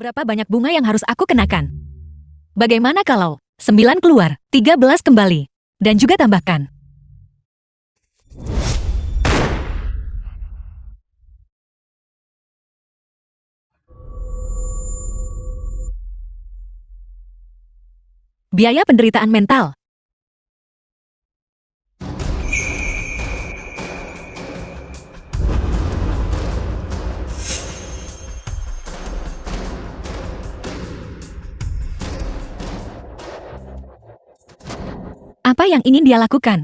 Berapa banyak bunga yang harus aku kenakan? Bagaimana kalau 9 keluar, 13 kembali, dan juga tambahkan? Biaya penderitaan mental. Apa yang ingin dia lakukan?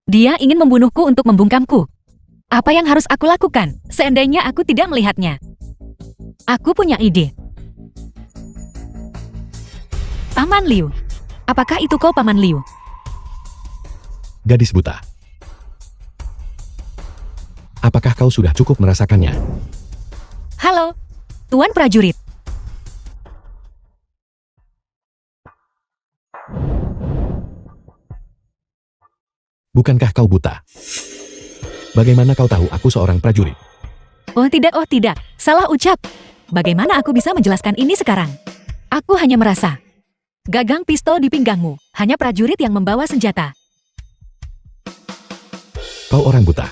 Dia ingin membunuhku untuk membungkamku. Apa yang harus aku lakukan seandainya aku tidak melihatnya? Aku punya ide. Paman Liu. Apakah itu kau, Paman Liu? Gadis buta. Apakah kau sudah cukup merasakannya? Halo, Tuan Prajurit. Bukankah kau buta? Bagaimana kau tahu aku seorang prajurit? Oh tidak, salah ucap. Bagaimana aku bisa menjelaskan ini sekarang? Aku hanya merasa. Gagang pistol di pinggangmu, hanya prajurit yang membawa senjata. Kau orang buta.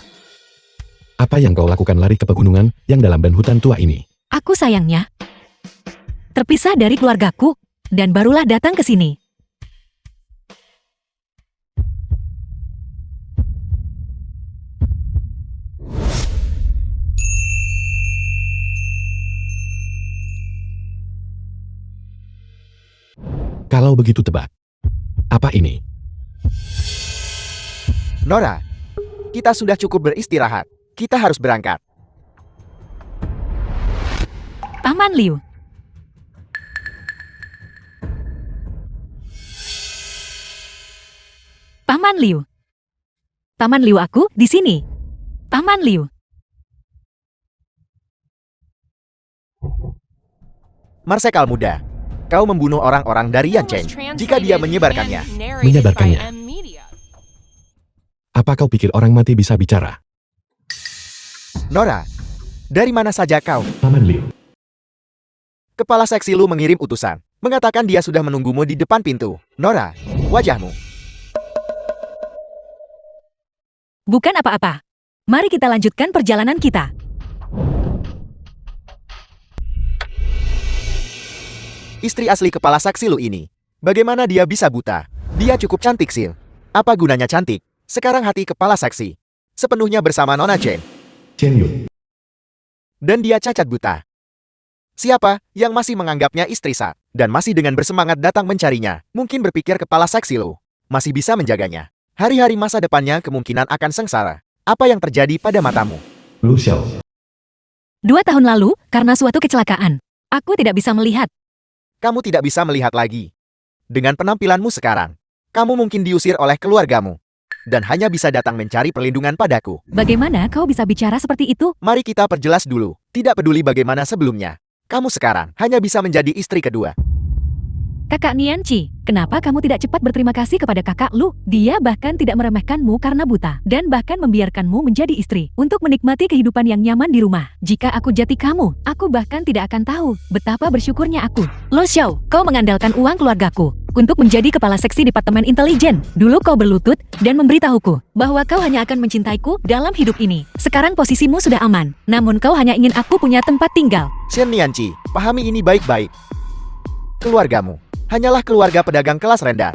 Apa yang kau lakukan lari ke pegunungan yang dalam dan hutan tua ini? Aku sayangnya terpisah dari keluargaku, dan barulah datang ke sini. Kalau begitu tebak. Apa ini? Nora, kita sudah cukup beristirahat. Kita harus berangkat. Paman Liu. Paman Liu. Paman Liu, aku di sini. Paman Liu. Marsekal muda, kau membunuh orang-orang dari Yancheng jika dia menyebarkannya. Menyebarkannya. Apa kau pikir orang mati bisa bicara? Nora, dari mana saja kau? Paman Liu. Kepala seksi Lu mengirim utusan, mengatakan dia sudah menunggumu di depan pintu. Nora, wajahmu. Bukan apa-apa. Mari kita lanjutkan perjalanan kita. Istri asli kepala seksi Lu ini. Bagaimana dia bisa buta? Dia cukup cantik, Sil. Apa gunanya cantik? Sekarang hati kepala seksi sepenuhnya bersama Nona Chen. Chen Yun. Dan dia cacat buta. Siapa yang masih menganggapnya istri sah dan masih dengan bersemangat datang mencarinya? Mungkin berpikir kepala seksi Lu masih bisa menjaganya. Hari-hari masa depannya kemungkinan akan sengsara. Apa yang terjadi pada matamu? Lu Xiao. 2 tahun lalu, karena suatu kecelakaan, aku tidak bisa melihat. Kamu tidak bisa melihat lagi. Dengan penampilanmu sekarang, kamu mungkin diusir oleh keluargamu. Dan hanya bisa datang mencari perlindungan padaku. Bagaimana kau bisa bicara seperti itu? Mari kita perjelas dulu. Tidak peduli bagaimana sebelumnya. Kamu sekarang hanya bisa menjadi istri kedua. Kakak Nianci, kenapa kamu tidak cepat berterima kasih kepada kakak Lu? Dia bahkan tidak meremehkanmu karena buta, dan bahkan membiarkanmu menjadi istri, untuk menikmati kehidupan yang nyaman di rumah. Jika aku jati kamu, aku bahkan tidak akan tahu betapa bersyukurnya aku. Lo Xiao, kau mengandalkan uang keluargaku untuk menjadi kepala seksi Departemen Intelijen. Dulu kau berlutut dan memberitahuku bahwa kau hanya akan mencintaiku dalam hidup ini. Sekarang posisimu sudah aman, namun kau hanya ingin aku punya tempat tinggal. Shen Nianci, pahami ini baik-baik. Keluargamu hanyalah keluarga pedagang kelas rendah.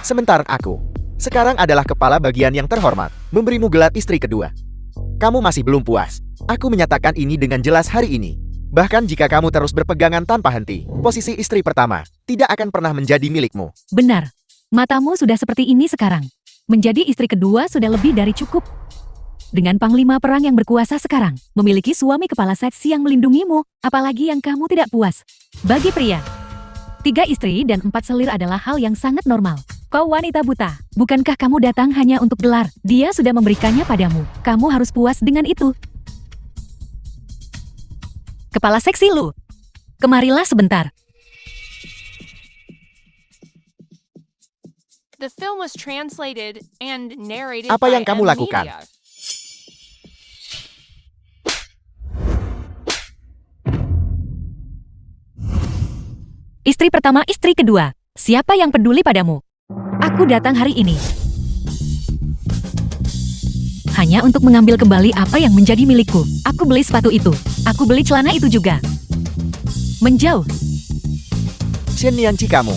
Sementara aku, sekarang adalah kepala bagian yang terhormat, memberimu gelar istri kedua. Kamu masih belum puas. Aku menyatakan ini dengan jelas hari ini. Bahkan jika kamu terus berpegangan tanpa henti, posisi istri pertama tidak akan pernah menjadi milikmu. Benar, matamu sudah seperti ini sekarang. Menjadi istri kedua sudah lebih dari cukup. Dengan panglima perang yang berkuasa sekarang, memiliki suami kepala seksi yang melindungimu, apalagi yang kamu tidak puas. Bagi pria, 3 istri dan 4 selir adalah hal yang sangat normal. Kau wanita buta, bukankah kamu datang hanya untuk gelar? Dia sudah memberikannya padamu. Kamu harus puas dengan itu. Kepala seksi Lu, kemarilah sebentar. The film was translated and narrated Apa by yang kamu M lakukan? Media. Istri pertama, istri kedua. Siapa yang peduli padamu? Aku datang hari ini hanya untuk mengambil kembali apa yang menjadi milikku. Aku beli sepatu itu. Aku beli celana itu juga. Menjauh. Shen Nianqi kamu.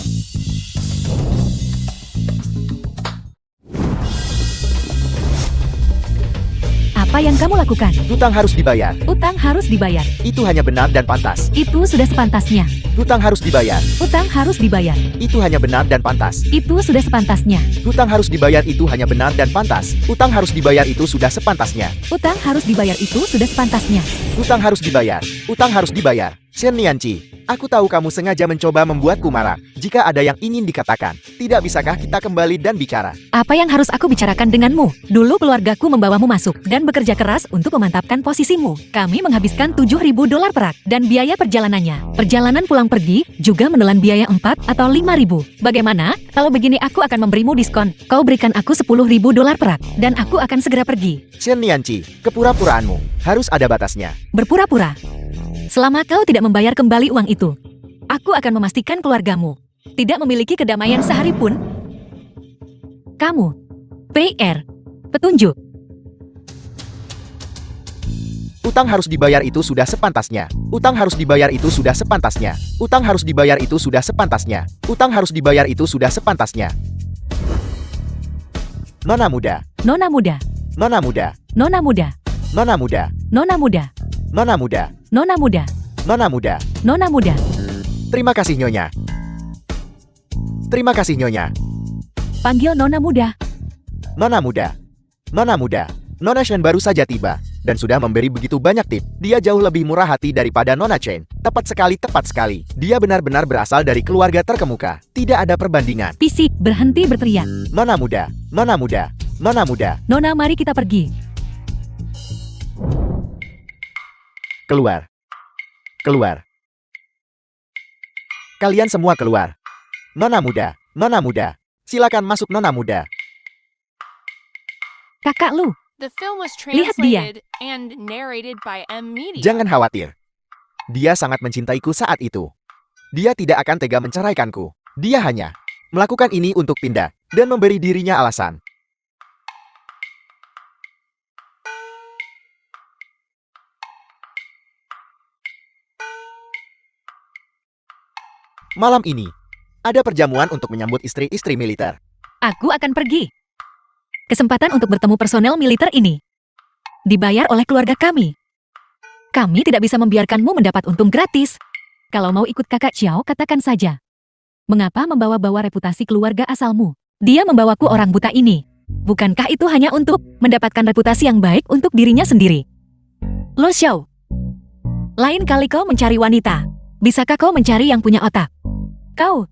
Apa yang kamu lakukan? Hutang harus dibayar. Utang harus dibayar. Itu hanya benar dan pantas. Itu sudah sepantasnya. Hutang harus dibayar. Utang harus dibayar. Itu hanya benar dan pantas. Itu sudah sepantasnya. Hutang harus dibayar itu hanya benar dan pantas. Utang harus dibayar itu sudah sepantasnya. Utang harus dibayar itu sudah sepantasnya. Hutang harus dibayar. Utang harus dibayar. Shen Nianqi, aku tahu kamu sengaja mencoba membuatku marah. Jika ada yang ingin dikatakan, tidak bisakah kita kembali dan bicara? Apa yang harus aku bicarakan denganmu? Dulu keluargaku membawamu masuk dan bekerja keras untuk memantapkan posisimu. Kami menghabiskan $7.000 perak dan biaya perjalanannya. Perjalanan pulang pergi juga menelan biaya 4 atau 5.000. Bagaimana? Kalau begini aku akan memberimu diskon. Kau berikan aku $10.000 perak dan aku akan segera pergi. Shen Nianqi, kepura-puraanmu harus ada batasnya. Berpura-pura. Selama kau tidak membayar kembali uang itu, aku akan memastikan keluargamu tidak memiliki kedamaian sehari pun. Kamu, PR, petunjuk. Utang harus dibayar itu sudah sepantasnya. Utang harus dibayar itu sudah sepantasnya. Utang harus dibayar itu sudah sepantasnya. Utang harus dibayar itu sudah sepantasnya. Nona muda. Nona muda, Nona muda. nona muda, Nona muda. nona muda, Nona muda. nona muda, Nona muda. nona muda. Terima kasih Nyonya. Terima kasih Nyonya. Panggil nona muda. Nona muda. Nona muda. Nona Shen baru saja tiba dan sudah memberi begitu banyak tip. Dia jauh lebih murah hati daripada Nona Chen. Tepat sekali, tepat sekali. Dia benar-benar berasal dari keluarga terkemuka. Tidak ada perbandingan. Fisik, berhenti berteriak. Nona muda. Nona muda. Nona muda. Nona, mari kita pergi. Keluar. Keluar. Kalian semua keluar. Nona muda. Nona muda. Silakan masuk Nona muda. Kakak lu, The film was Lihat dia. translated and narrated by M Media. Jangan khawatir. Dia sangat mencintaiku saat itu. Dia tidak akan tega menceraikanku. Dia hanya melakukan ini untuk pindah dan memberi dirinya alasan. Malam ini, ada perjamuan untuk menyambut istri-istri militer. aku akan pergi. Kesempatan untuk bertemu personel militer ini dibayar oleh keluarga kami. Kami tidak bisa membiarkanmu mendapat untung gratis. Kalau mau ikut kakak Xiao, katakan saja. Mengapa membawa-bawa reputasi keluarga asalmu? Dia membawaku orang buta ini. Bukankah itu hanya untuk mendapatkan reputasi yang baik untuk dirinya sendiri? Lo Xiao, lain kali kau mencari wanita, bisakah kau mencari yang punya otak? Kau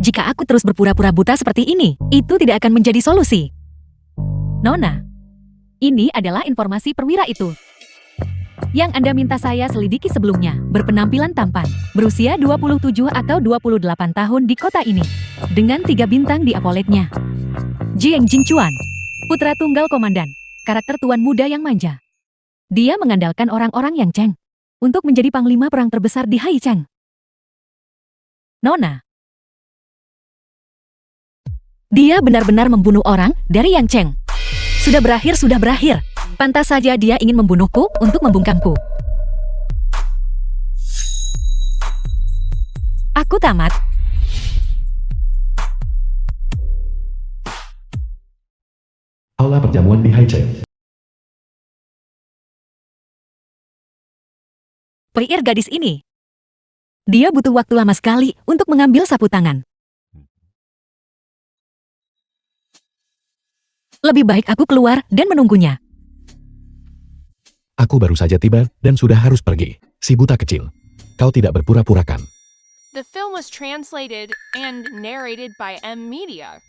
Jika aku terus berpura-pura buta seperti ini, itu tidak akan menjadi solusi. Nona, ini adalah informasi perwira itu yang Anda minta saya selidiki sebelumnya. Berpenampilan tampan, berusia 27 atau 28 tahun di kota ini, dengan 3 bintang di apoletnya. Jiang Jingchuan, putra tunggal komandan, karakter tuan muda yang manja. Dia mengandalkan orang-orang yang Cheng untuk menjadi panglima perang terbesar di Haicheng. Nona, dia benar-benar membunuh orang dari Yang Cheng. Sudah berakhir, sudah berakhir. Pantas saja dia ingin membunuhku untuk membungkamku. Aku tamat. Aula perjamuan di Haicheng. PR gadis ini. Dia butuh waktu lama sekali untuk mengambil sapu tangan. Lebih baik aku keluar dan menunggunya. Aku baru saja tiba dan sudah harus pergi. Si buta kecil. Kau tidak berpura-purakan. The film was translated and narrated by M Media.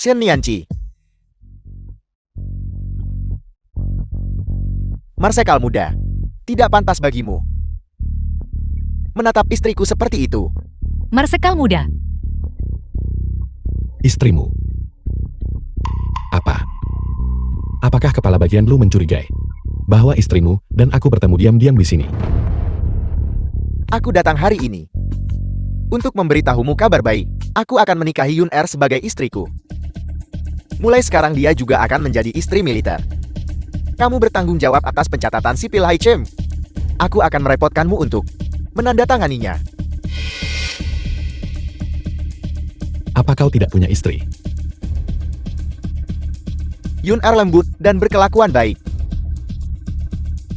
Shen Nianqi. Marsekal muda, tidak pantas bagimu menatap istriku seperti itu. Marsekal muda, Istrimu. Apa? Apakah kepala bagian lu mencurigai bahwa istrimu dan aku bertemu diam-diam di sini? Aku datang hari ini untuk memberitahumu kabar baik. Aku akan menikahi Yun Er sebagai istriku. Mulai sekarang dia juga akan menjadi istri militer. Kamu bertanggung jawab atas pencatatan sipil Hai Chem. Aku akan merepotkanmu untuk menandatanganinya. Apa kau tidak punya istri? Yun Er lembut dan berkelakuan baik.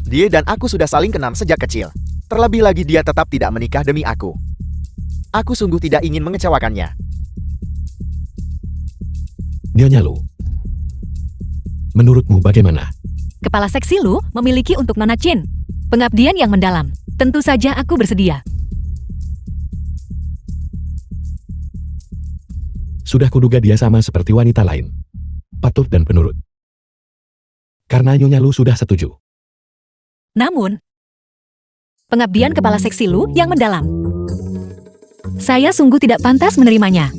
Dia dan aku sudah saling kenal sejak kecil. Terlebih lagi dia tetap tidak menikah demi aku. Aku sungguh tidak ingin mengecewakannya. Nyonya Lu. Menurutmu bagaimana? kepala seksi Lu memiliki untuk Nona Chin pengabdian yang mendalam. Tentu saja aku bersedia. Sudah kuduga dia sama seperti wanita lain. Patuh dan penurut. Karena Nyonya Lu sudah setuju. Namun, pengabdian kepala seksi Lu yang mendalam. Saya sungguh tidak pantas menerimanya.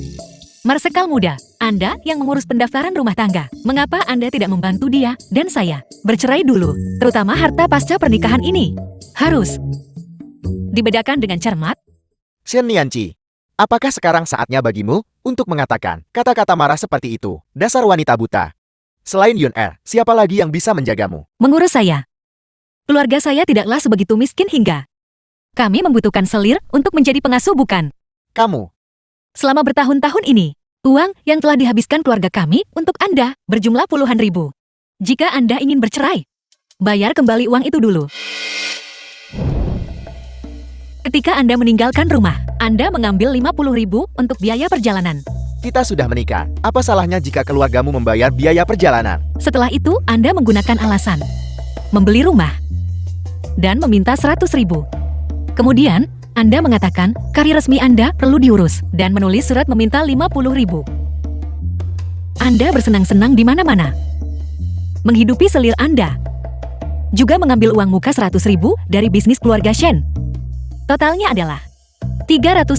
Marsekal muda, Anda yang mengurus pendaftaran rumah tangga. Mengapa Anda tidak membantu dia dan saya bercerai dulu, terutama harta pasca pernikahan ini? Harus dibedakan dengan cermat. Shen Nianqi, apakah sekarang saatnya bagimu untuk mengatakan kata-kata marah seperti itu? Dasar wanita buta. Selain Yun Er, siapa lagi yang bisa menjagamu? Mengurus saya. Keluarga saya tidaklah sebegitu miskin hingga kami membutuhkan selir untuk menjadi pengasuh, bukan? Kamu. Selama bertahun-tahun ini, uang yang telah dihabiskan keluarga kami untuk Anda berjumlah puluhan ribu. Jika Anda ingin bercerai, bayar kembali uang itu dulu. Ketika Anda meninggalkan rumah, Anda mengambil 50.000 untuk biaya perjalanan. Kita sudah menikah. Apa salahnya jika keluargamu membayar biaya perjalanan? Setelah itu, Anda menggunakan alasan membeli rumah dan meminta 100.000. Kemudian, Anda mengatakan karir resmi Anda perlu diurus dan menulis surat meminta 50.000. Anda bersenang-senang di mana-mana, menghidupi selir Anda, juga mengambil uang muka 100.000 dari bisnis keluarga Shen. Totalnya adalah 300.000,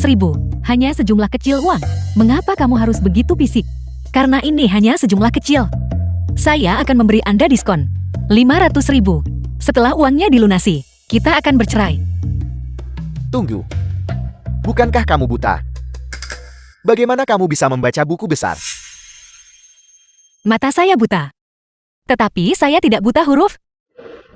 hanya sejumlah kecil uang. Mengapa kamu harus begitu fisik? Karena ini hanya sejumlah kecil. Saya akan memberi Anda diskon 500.000. Setelah uangnya dilunasi, kita akan bercerai. Tunggu. Bukankah kamu buta? Bagaimana kamu bisa membaca buku besar? Mata saya buta. Tetapi saya tidak buta huruf.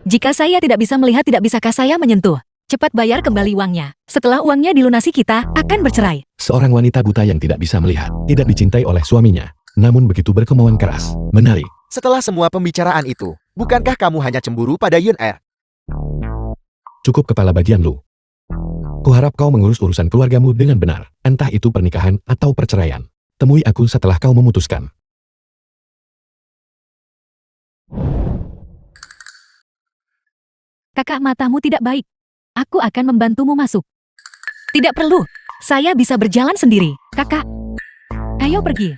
Jika saya tidak bisa melihat, tidak bisakah saya menyentuh? Cepat bayar kembali uangnya. Setelah uangnya dilunasi, kita akan bercerai. Seorang wanita buta yang tidak bisa melihat, tidak dicintai oleh suaminya, namun begitu berkemauan keras. Menarik. Setelah semua pembicaraan itu, bukankah kamu hanya cemburu pada Yun Er? Cukup kepala bagian Lu. Kuharap kau mengurus urusan keluargamu dengan benar, entah itu pernikahan atau perceraian. Temui aku setelah kau memutuskan. Kakak, matamu tidak baik. Aku akan membantumu masuk. Tidak perlu. Saya bisa berjalan sendiri. Kakak, ayo pergi.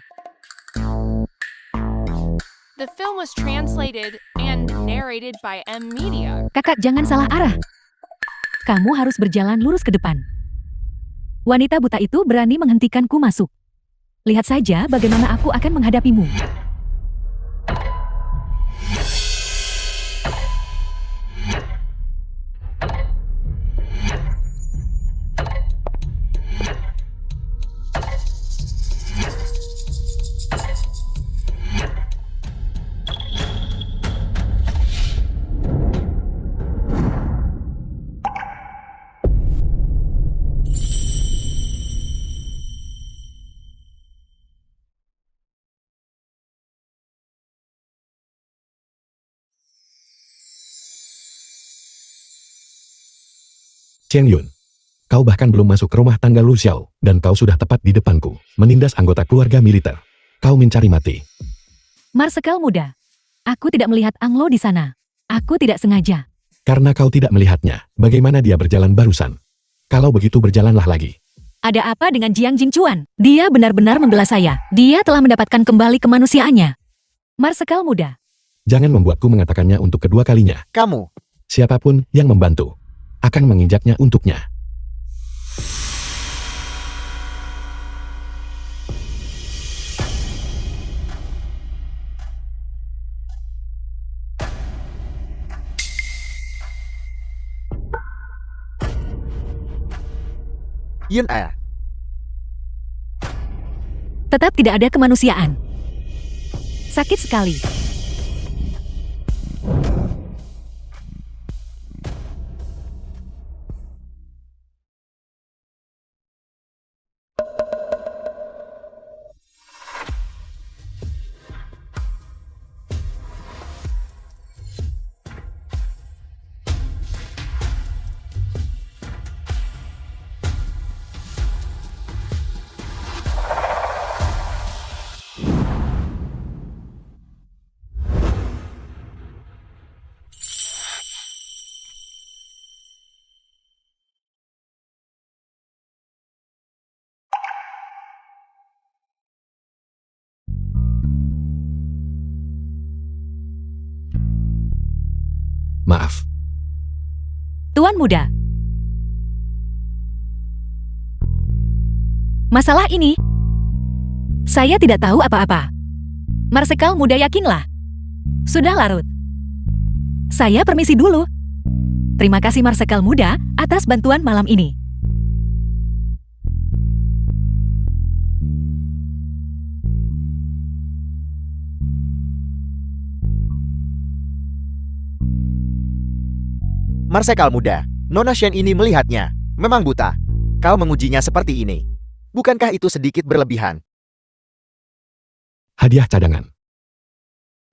The film was translated and narrated by M Media. Kakak, jangan salah arah. Kamu harus berjalan lurus ke depan. Wanita buta itu berani menghentikanku masuk. Lihat saja bagaimana aku akan menghadapimu. Cheng Yun, kau bahkan belum masuk ke rumah tangga Lu Xiao, dan kau sudah tepat di depanku, menindas anggota keluarga militer. Kau mencari mati. Marsekal muda, aku tidak melihat Anglo di sana. Aku tidak sengaja. Karena kau tidak melihatnya, bagaimana dia berjalan barusan. Kalau begitu berjalanlah lagi. Ada apa dengan Jiang Jingchuan? Dia benar-benar membela saya. Dia telah mendapatkan kembali kemanusiaannya. Marsekal muda. Jangan membuatku mengatakannya untuk kedua kalinya. Kamu, Siapapun yang membantu akan menginjaknya untuknya. Yun A. Tetap tidak ada kemanusiaan. Sakit sekali. Maaf, Tuan muda. Masalah ini, saya tidak tahu apa-apa. Marsekal muda yakinlah. Sudah larut. Saya permisi dulu. Terima kasih Marsekal muda atas bantuan malam ini. Marsekal muda, Nona Shen ini melihatnya. Memang buta. Kau mengujinya seperti ini. Bukankah itu sedikit berlebihan? hadiah cadangan.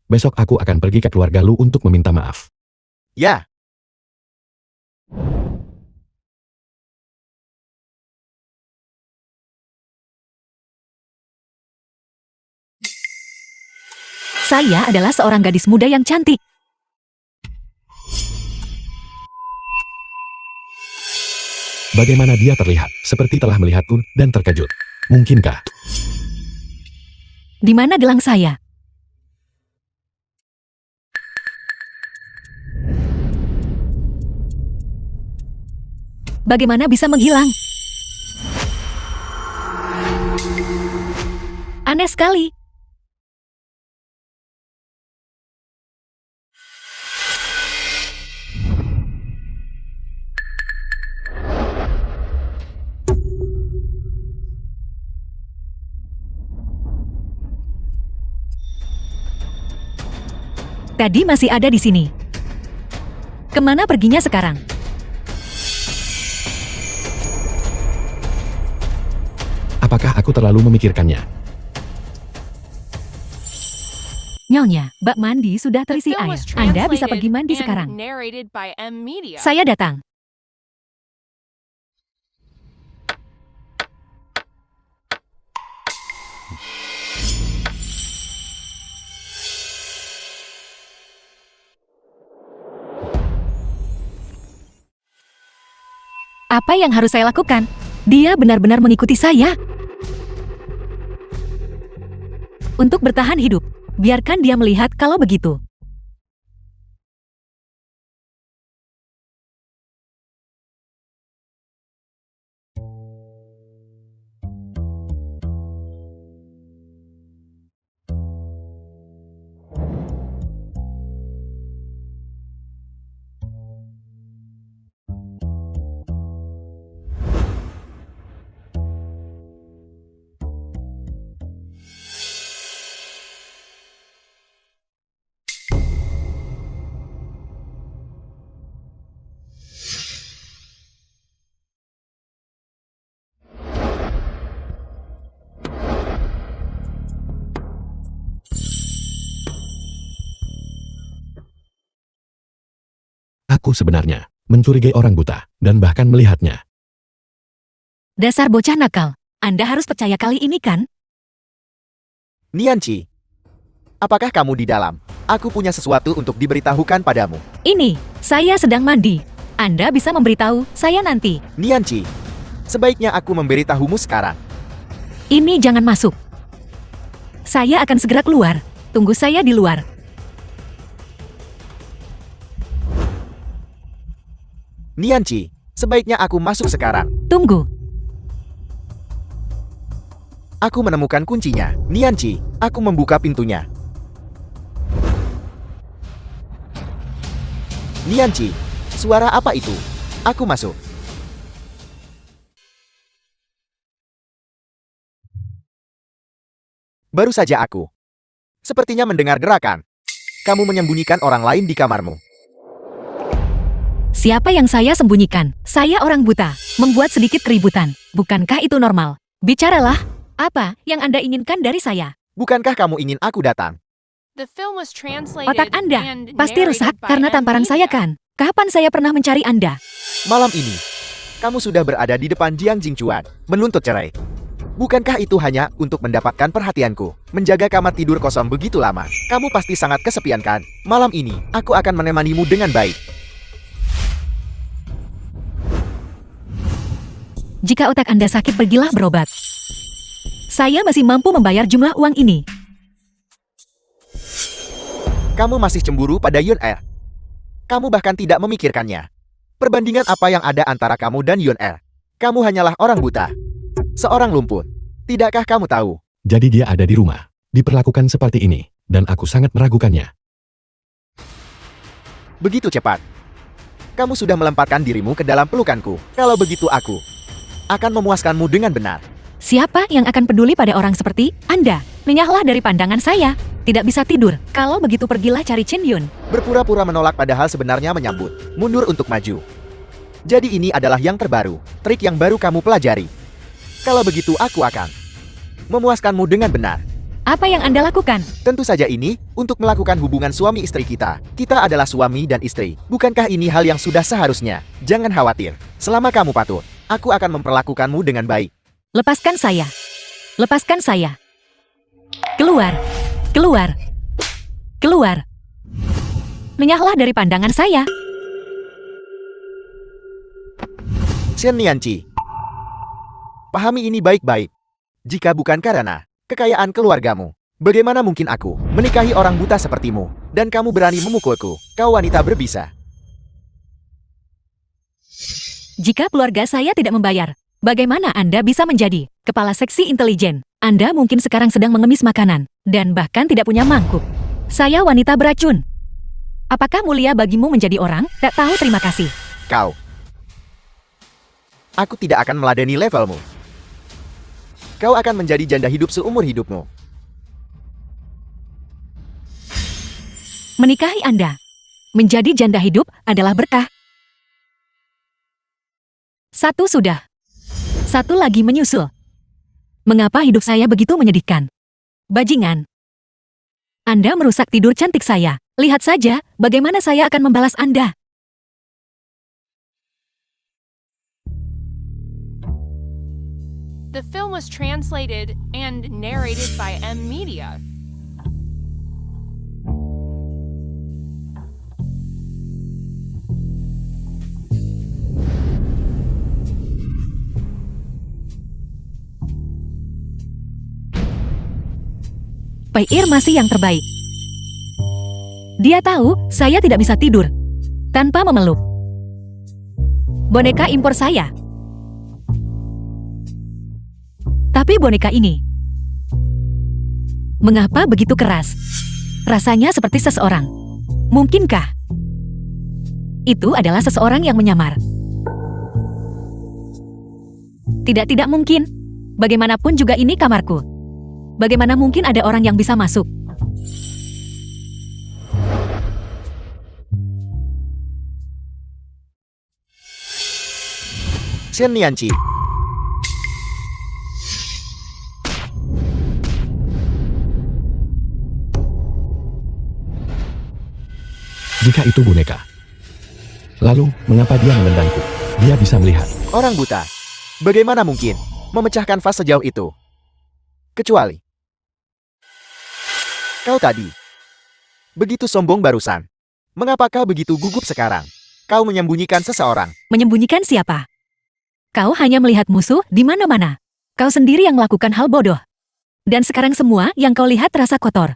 Besok aku akan pergi ke keluarga Lu untuk meminta maaf. Ya, Saya adalah seorang gadis muda yang cantik. Bagaimana dia terlihat? Seperti telah melihatku dan terkejut. Mungkinkah? Di mana gelang saya? Bagaimana bisa menghilang? Aneh sekali. Tadi masih ada di sini. Kemana perginya sekarang? Apakah aku terlalu memikirkannya? Nyonya, bak mandi sudah The terisi film air. was Anda bisa translated pergi mandi and sekarang. narrated by M Media. Saya datang. Apa yang harus saya lakukan? Dia benar-benar mengikuti saya. Untuk bertahan hidup, biarkan dia melihat kalau begitu. Aku sebenarnya mencurigai orang buta dan bahkan melihatnya. Dasar bocah nakal. Anda harus percaya kali ini kan? Nianchi. Apakah kamu di dalam? Aku punya sesuatu untuk diberitahukan padamu. Ini, saya sedang mandi. Anda bisa memberitahu saya nanti. Nianchi. Sebaiknya aku memberitahumu sekarang. Ini jangan masuk. Saya akan segera keluar. Tunggu saya di luar. Nianci, sebaiknya aku masuk sekarang. Tunggu. Aku menemukan kuncinya. Nianci, aku membuka pintunya. Nianci, suara apa itu? Aku masuk. Baru saja aku. Sepertinya mendengar gerakan. Kamu menyembunyikan orang lain di kamarmu. Siapa yang saya sembunyikan? Saya orang buta, membuat sedikit keributan. Bukankah itu normal? Bicaralah. Apa yang Anda inginkan dari saya? Bukankah kamu ingin aku datang? The film was translated Otak Anda and pasti rusak narrated by karena tamparan saya M-Media. kan? Kapan saya pernah mencari Anda? Malam ini, kamu sudah berada di depan Jiang Jingchuan, menuntut cerai. Bukankah itu hanya untuk mendapatkan perhatianku? Menjaga kamar tidur kosong begitu lama. Kamu pasti sangat kesepian kan? Malam ini, aku akan menemanimu dengan baik. Jika otak Anda sakit, pergilah berobat. Saya masih mampu membayar jumlah uang ini. Kamu masih cemburu pada Yun Er. Kamu bahkan tidak memikirkannya. Perbandingan apa yang ada antara kamu dan Yun Er? Kamu hanyalah orang buta. Seorang lumpur. Tidakkah kamu tahu? Jadi dia ada di rumah, diperlakukan seperti ini, dan aku sangat meragukannya. Begitu cepat. Kamu sudah melemparkan dirimu ke dalam pelukanku. Kalau begitu aku akan memuaskanmu dengan benar. Siapa yang akan peduli pada orang seperti Anda? Lenyahlah dari pandangan saya. Tidak bisa tidur. Kalau begitu pergilah cari Chin Yun. Berpura-pura menolak padahal sebenarnya menyambut. Mundur untuk maju. Jadi ini adalah yang terbaru. Trik yang baru kamu pelajari. Kalau begitu aku akan memuaskanmu dengan benar. Apa yang Anda lakukan? Tentu saja ini untuk melakukan hubungan suami istri kita. Kita adalah suami dan istri. Bukankah ini hal yang sudah seharusnya? Jangan khawatir. Selama kamu patuh, aku akan memperlakukanmu dengan baik. Lepaskan saya. Lepaskan saya. Keluar. Keluar. Keluar. Lenyahlah dari pandangan saya. Shen Nianci, pahami ini baik-baik. Jika bukan karena kekayaan keluargamu, bagaimana mungkin aku menikahi orang buta sepertimu, dan kamu berani memukulku? Kau wanita berbisa. Jika keluarga saya tidak membayar, bagaimana Anda bisa menjadi kepala seksi intelijen? Anda mungkin sekarang sedang mengemis makanan, dan bahkan tidak punya mangkuk. Saya wanita beracun. Apakah mulia bagimu menjadi orang? Tak tahu terima kasih. Kau. Aku tidak akan meladeni levelmu. Kau akan menjadi janda hidup seumur hidupmu. Menikahi Anda, menjadi janda hidup adalah berkah. Satu sudah. Satu lagi menyusul. Mengapa hidup saya begitu menyedihkan? Bajingan. Anda merusak tidur cantik saya. Lihat saja bagaimana saya akan membalas Anda. The film was translated and narrated by M-Media. Pai Ir masih yang terbaik. Dia tahu saya tidak bisa tidur tanpa memeluk boneka impor saya. Tapi boneka ini, mengapa begitu keras? Rasanya seperti seseorang. Mungkinkah itu adalah seseorang yang menyamar? Tidak mungkin. Bagaimanapun juga ini kamarku. Bagaimana mungkin ada orang yang bisa masuk? Shen Nianci. Jika itu boneka, lalu mengapa dia menendangku? Dia bisa melihat. Orang buta. Bagaimana mungkin memecahkan vas sejauh itu? Kecuali kau tadi begitu sombong barusan. Mengapa kau begitu gugup sekarang? Kau menyembunyikan seseorang. Menyembunyikan siapa? Kau hanya melihat musuh di mana-mana. Kau sendiri yang melakukan hal bodoh. Dan sekarang semua yang kau lihat terasa kotor.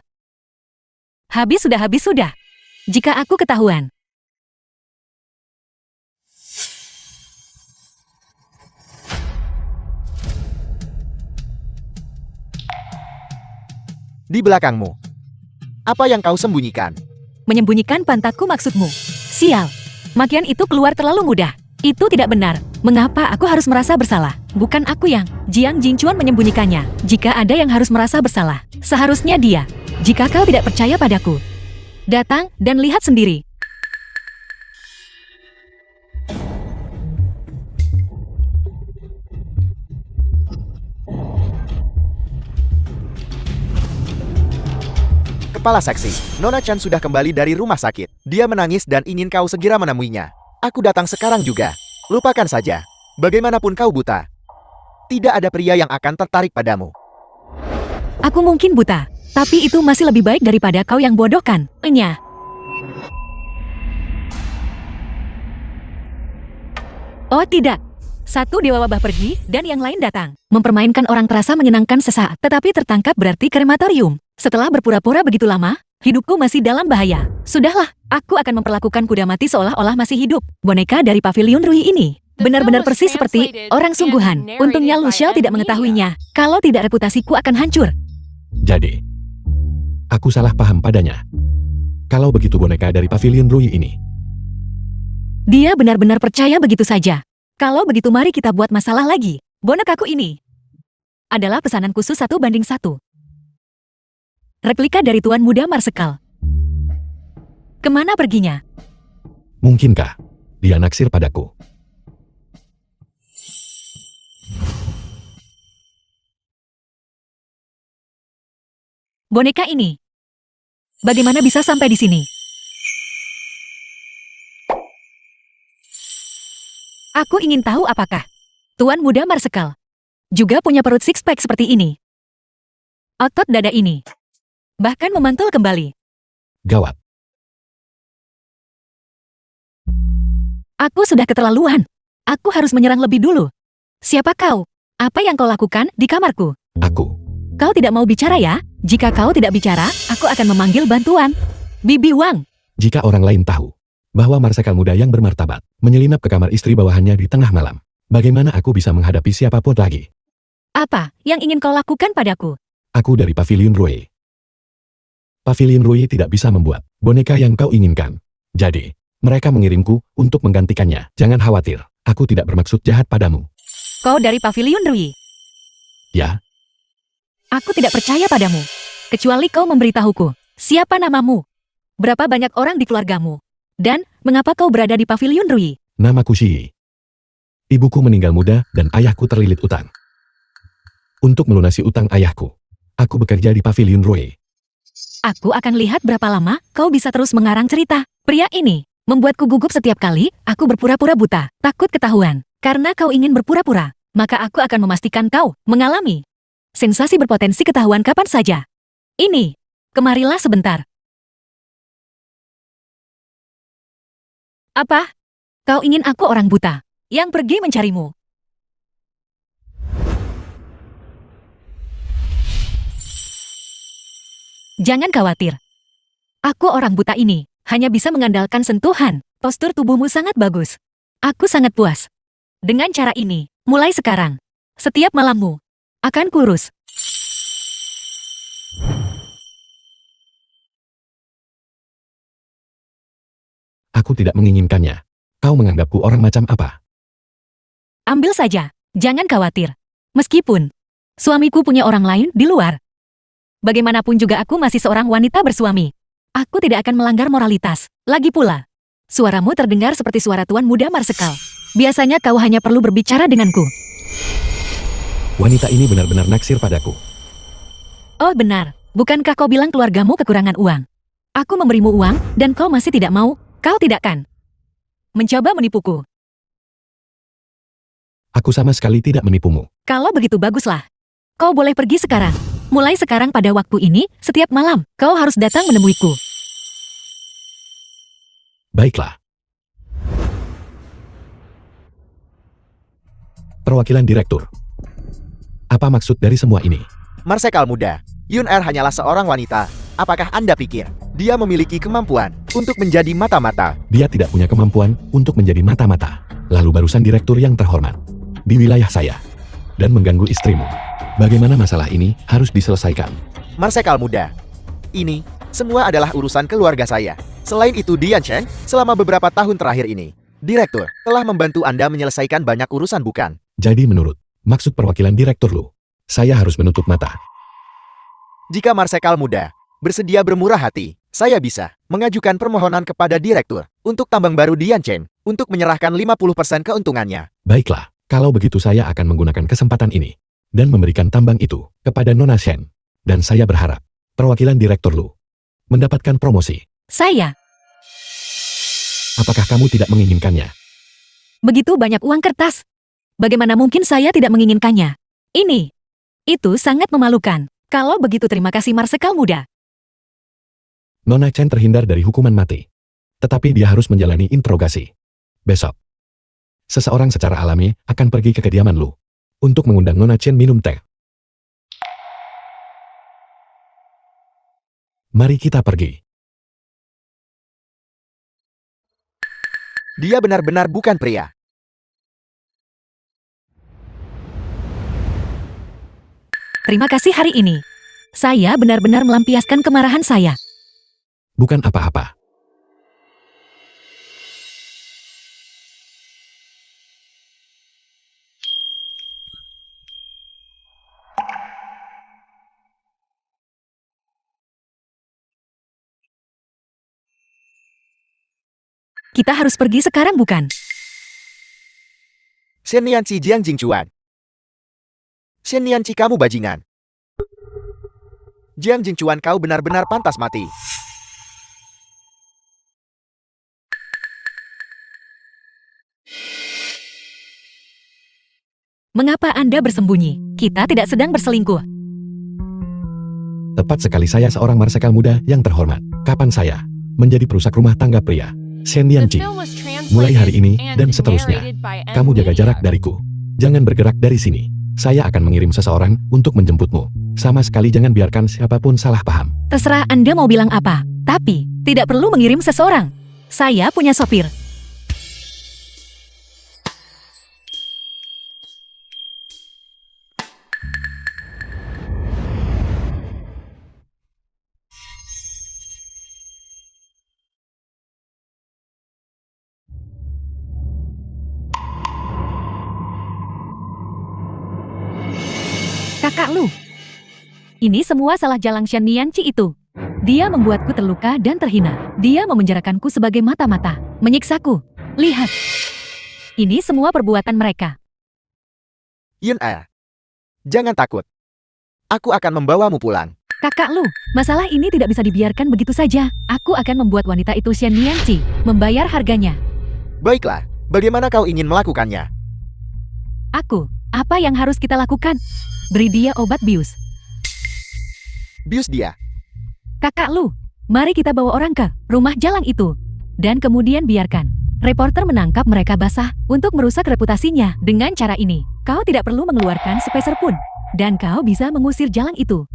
Habis sudah. Jika aku ketahuan. Di belakangmu. Apa yang kau sembunyikan? Menyembunyikan pantatku maksudmu. Sial. Makian itu keluar terlalu mudah. Itu tidak benar. Mengapa aku harus merasa bersalah? Bukan aku yang. Jiang Jingchuan menyembunyikannya. Jika ada yang harus merasa bersalah, seharusnya dia. Jika kau tidak percaya padaku, datang dan lihat sendiri. Kepala seksi, Nona Chan sudah kembali dari rumah sakit. Dia menangis dan ingin kau segera menemuinya. Aku datang sekarang juga. Lupakan saja. Bagaimanapun kau buta. Tidak ada pria yang akan tertarik padamu. Aku mungkin buta, tapi itu masih lebih baik daripada kau yang bodoh kan? Enya. Oh tidak. Satu dewa wabah pergi dan yang lain datang. Mempermainkan orang terasa menyenangkan sesaat, tetapi tertangkap berarti krematorium. Setelah berpura-pura begitu lama, hidupku masih dalam bahaya. Sudahlah, aku akan memperlakukan kuda mati seolah-olah masih hidup. Boneka dari Pavilion Rui ini benar-benar persis seperti orang sungguhan. Untungnya Lu Xiao tidak mengetahuinya. Kalau tidak, reputasiku akan hancur. Jadi, aku salah paham padanya. Kalau begitu boneka dari Pavilion Rui ini. Dia benar-benar percaya begitu saja. Kalau begitu mari kita buat masalah lagi. Bonekaku ini adalah pesanan khusus 1:1. Replika dari Tuan Muda Marsekal. Kemana perginya? Mungkinkah dia naksir padaku? Boneka ini bagaimana bisa sampai di sini? Aku ingin tahu apakah Tuan Muda Marsekal juga punya perut six-pack seperti ini. Otot dada ini bahkan memantul kembali. Gawat. Aku sudah keterlaluan. Aku harus menyerang lebih dulu. Siapa kau? Apa yang kau lakukan di kamarku? Aku. Kau tidak mau bicara ya? Jika kau tidak bicara, aku akan memanggil bantuan. Bibi Wang. Jika orang lain tahu bahwa Marsekal muda yang bermartabat menyelinap ke kamar istri bawahannya di tengah malam, bagaimana aku bisa menghadapi siapapun lagi? Apa yang ingin kau lakukan padaku? Aku dari Pavilion Rui. Pavilion Rui tidak bisa membuat boneka yang kau inginkan. Jadi, mereka mengirimku untuk menggantikannya. Jangan khawatir, aku tidak bermaksud jahat padamu. Kau dari Pavilion Rui. Ya, Aku tidak percaya padamu. Kecuali kau memberitahuku. Siapa namamu? Berapa banyak orang di keluargamu? Dan, mengapa kau berada di Pavilion Rui? namaku Shi. Ibuku meninggal muda dan ayahku terlilit utang. Untuk melunasi utang ayahku, aku bekerja di Pavilion Rui. Aku akan lihat berapa lama kau bisa terus mengarang cerita. Pria ini membuatku gugup setiap kali aku berpura-pura buta. Takut ketahuan. Karena kau ingin berpura-pura, maka aku akan memastikan kau mengalami sensasi berpotensi ketahuan kapan saja. Ini, kemarilah sebentar. Apa? Kau ingin aku orang buta yang pergi mencarimu? Jangan khawatir. Aku orang buta ini hanya bisa mengandalkan sentuhan. Postur tubuhmu sangat bagus. Aku sangat puas. Dengan cara ini, mulai sekarang, setiap malammu akan kurus. Aku tidak menginginkannya. Kau menganggapku orang macam apa? Ambil saja, jangan khawatir. Meskipun suamiku punya orang lain di luar, bagaimanapun juga aku masih seorang wanita bersuami. Aku tidak akan melanggar moralitas. Lagi pula, suaramu terdengar seperti suara Tuan Muda Marsekal. Biasanya kau hanya perlu berbicara denganku. Wanita ini benar-benar naksir padaku. Oh benar, bukankah kau bilang keluargamu kekurangan uang? Aku memberimu uang, dan kau masih tidak mau? Kau tidak kan mencoba menipuku? Aku sama sekali tidak menipumu. Kalau begitu baguslah. Kau boleh pergi sekarang. Mulai sekarang pada waktu ini, setiap malam, kau harus datang menemuiku. Baiklah. Perwakilan direktur. Apa maksud dari semua ini? Marsekal muda, Yun Er hanyalah seorang wanita. Apakah Anda pikir dia memiliki kemampuan untuk menjadi mata-mata? Dia tidak punya kemampuan untuk menjadi mata-mata. Lalu barusan direktur yang terhormat di wilayah saya dan mengganggu istrimu. Bagaimana masalah ini harus diselesaikan? Marsekal muda, ini semua adalah urusan keluarga saya. Selain itu, Dian Chen, selama beberapa tahun terakhir ini, direktur telah membantu Anda menyelesaikan banyak urusan, bukan? Jadi menurut maksud perwakilan direktur lu, saya harus menutup mata. Jika Marsekal muda bersedia bermurah hati, saya bisa mengajukan permohonan kepada direktur untuk tambang baru Dian Chen untuk menyerahkan 50% keuntungannya. Baiklah, kalau begitu saya akan menggunakan kesempatan ini dan memberikan tambang itu kepada Nona Shen. Dan saya berharap perwakilan direktur lu mendapatkan promosi. Saya. Apakah kamu tidak menginginkannya? Begitu banyak uang kertas. Bagaimana mungkin saya tidak menginginkannya? Ini. Itu sangat memalukan. Kalau begitu terima kasih Marsekal muda. Nona Chen terhindar dari hukuman mati. Tetapi dia harus menjalani interogasi. Besok, seseorang secara alami akan pergi ke kediaman lu untuk mengundang Nona Chen minum teh. Mari kita pergi. Dia benar-benar bukan pria. Terima kasih hari ini. Saya benar-benar melampiaskan kemarahan saya. Bukan apa-apa. Kita harus pergi sekarang bukan? Shen Nianqi Jiang Jingchuan. Shen Nianqi, kamu bajingan. Jiang Jingchuan, kau benar-benar pantas mati. Mengapa Anda bersembunyi? Kita tidak sedang berselingkuh. Tepat sekali, saya seorang marsekal muda yang terhormat. Kapan saya menjadi perusak rumah tangga pria? Shen The Nianqi. film was Mulai hari translated ini and dan seterusnya, narrated by M. kamu jaga jarak Media. dariku. Jangan bergerak dari sini. Saya akan mengirim seseorang untuk menjemputmu. Sama sekali jangan biarkan siapapun salah paham. Terserah Anda mau bilang apa. Tapi, tidak perlu mengirim seseorang. Saya punya sopir. Kakak Lu. Ini semua salah Jalang Shen Nianqi itu. Dia membuatku terluka dan terhina. Dia memenjarakanku sebagai mata-mata, menyiksaku. Lihat. Ini semua perbuatan mereka. Yun Er, jangan takut. Aku akan membawamu pulang. Kakak Lu, masalah ini tidak bisa dibiarkan begitu saja. Aku akan membuat wanita itu Shen Nianqi membayar harganya. Baiklah, bagaimana kau ingin melakukannya? Aku, apa yang harus kita lakukan? Beri dia obat bius. Bius dia. Kakak Lu, mari kita bawa orang ke rumah Jalang itu. Dan kemudian biarkan reporter menangkap mereka basah untuk merusak reputasinya. Dengan cara ini, kau tidak perlu mengeluarkan sepeser pun. Dan kau bisa mengusir Jalang itu.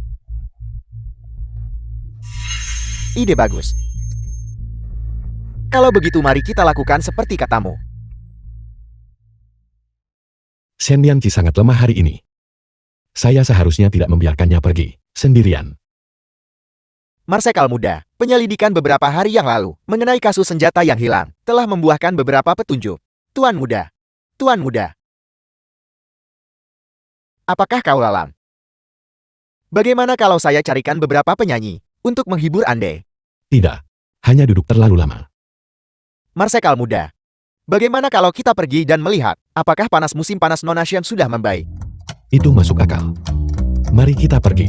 Ide bagus. Kalau begitu mari kita lakukan seperti katamu. Shen Nianqi sangat lemah hari ini. Saya seharusnya tidak membiarkannya pergi sendirian. Marsekal muda, penyelidikan beberapa hari yang lalu mengenai kasus senjata yang hilang telah membuahkan beberapa petunjuk. Tuan muda. Tuan muda. Apakah kau lalam? Bagaimana kalau saya carikan beberapa penyanyi untuk menghibur Anda? Tidak. Hanya duduk terlalu lama. Marsekal muda. Bagaimana kalau kita pergi dan melihat apakah panas musim panas Nona Shen sudah membaik? Itu masuk akal. Mari kita pergi.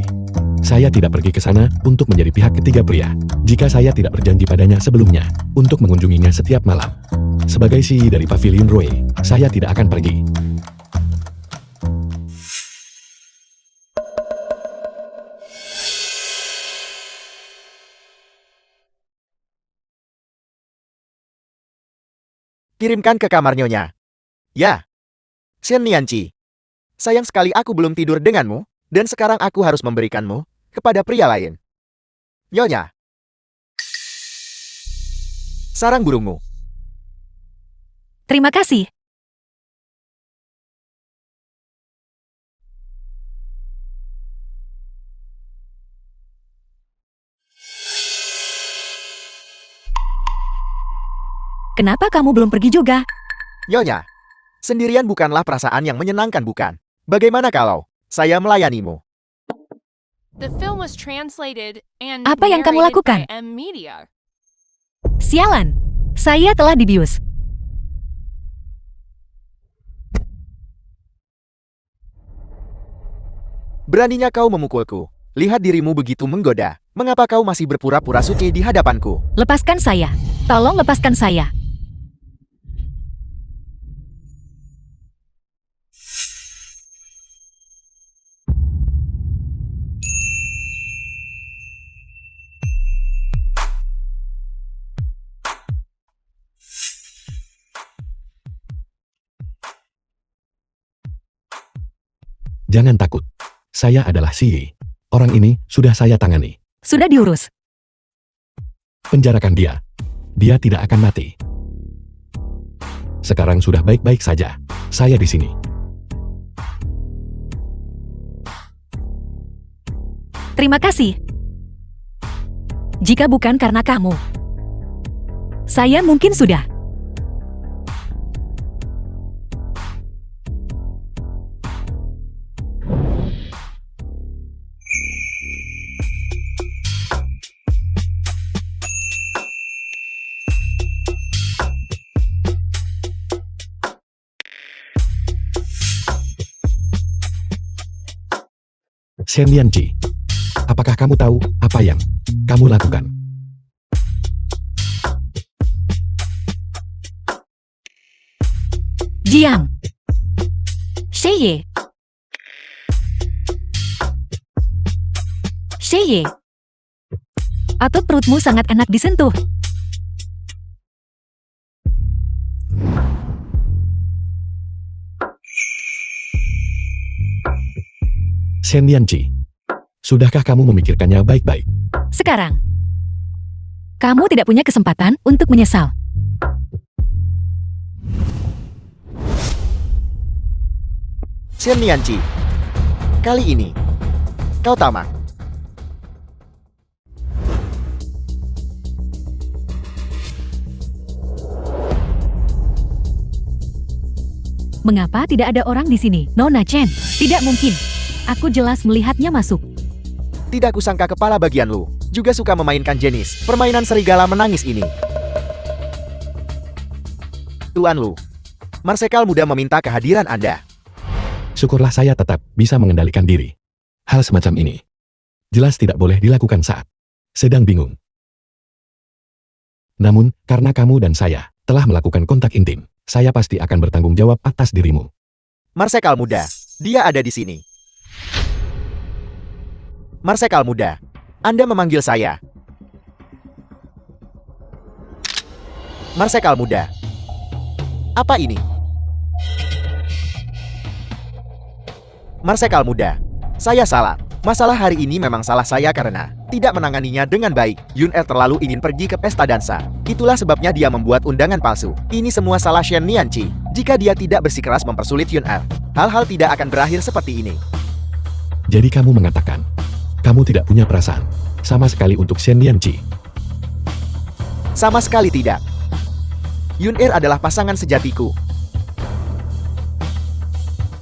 Saya tidak pergi ke sana untuk menjadi pihak ketiga pria. Jika saya tidak berjanji padanya sebelumnya untuk mengunjunginya setiap malam. Sebagai CEO dari Pavilion Roy, saya tidak akan pergi. Kirimkan ke kamar Nyonya. Ya. Shen Nianqi. Sayang sekali aku belum tidur denganmu, dan sekarang aku harus memberikanmu kepada pria lain. Nyonya. Sarang burungmu. Terima kasih. Kenapa kamu belum pergi juga? Nyonya, sendirian bukanlah perasaan yang menyenangkan, bukan? Bagaimana kalau saya melayanimu? The film was translated and Apa yang kamu narrated lakukan? by M Media. Sialan, saya telah dibius. Beraninya kau memukulku. Lihat dirimu begitu menggoda. Mengapa kau masih berpura-pura suci di hadapanku? Lepaskan saya. Tolong lepaskan saya. Jangan takut. Saya adalah Si. Orang ini sudah saya tangani. Sudah diurus. Penjarakan dia. Dia tidak akan mati. Sekarang sudah baik-baik saja. Saya di sini. Terima kasih. Jika bukan karena kamu, saya mungkin sudah. Shen Lianqi, apakah kamu tahu apa yang kamu lakukan? Jiang. Sheye. Sheye. Atut perutmu sangat enak disentuh. Shen Lianqi, sudahkah kamu memikirkannya baik-baik? Sekarang, kamu tidak punya kesempatan untuk menyesal. Shen Lianqi, kali ini kau tamak. Mengapa tidak ada orang di sini? Nona Chen, tidak mungkin. Aku jelas melihatnya masuk. Tidak kusangka kepala bagian Lu juga suka memainkan jenis permainan serigala menangis ini. Tuan Lu, Marsekal muda meminta kehadiran Anda. Syukurlah saya tetap bisa mengendalikan diri. Hal semacam ini jelas tidak boleh dilakukan saat sedang bingung. Namun, karena kamu dan saya telah melakukan kontak intim, saya pasti akan bertanggung jawab atas dirimu. Marsekal muda, dia ada di sini. Marsekal muda, Anda memanggil saya. Marsekal muda, apa ini? Marsekal muda, saya salah. Masalah hari ini memang salah saya karena tidak menanganinya dengan baik. Yun-Er terlalu ingin pergi ke pesta dansa. Itulah sebabnya dia membuat undangan palsu. Ini semua salah Shen Lianqi. Jika dia tidak bersikeras mempersulit Yun-Er, hal-hal tidak akan berakhir seperti ini. Jadi kamu mengatakan, kamu tidak punya perasaan sama sekali untuk Shen Lianqi. Sama sekali tidak. Yun-Er adalah pasangan sejatiku.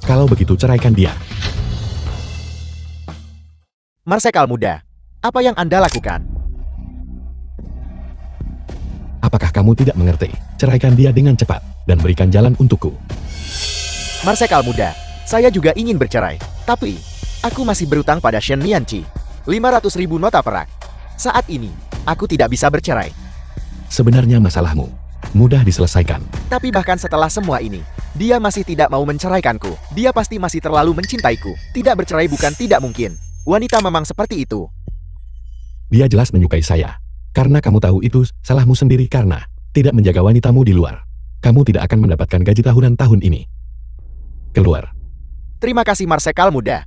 Kalau begitu ceraikan dia. Marsekal muda, apa yang Anda lakukan? Apakah kamu tidak mengerti? Ceraikan dia dengan cepat dan berikan jalan untukku. Marsekal muda, saya juga ingin bercerai. Tapi, aku masih berutang pada Shen Lianqi. 500.000 nota perak. Saat ini, aku tidak bisa bercerai. Sebenarnya masalahmu mudah diselesaikan. Tapi bahkan setelah semua ini, dia masih tidak mau menceraikanku. Dia pasti masih terlalu mencintaiku. Tidak bercerai bukan tidak mungkin. Wanita memang seperti itu. Dia jelas menyukai saya. Karena kamu tahu itu salahmu sendiri karena tidak menjaga wanitamu di luar. Kamu tidak akan mendapatkan gaji tahunan tahun ini. Keluar. Terima kasih Marsekal muda.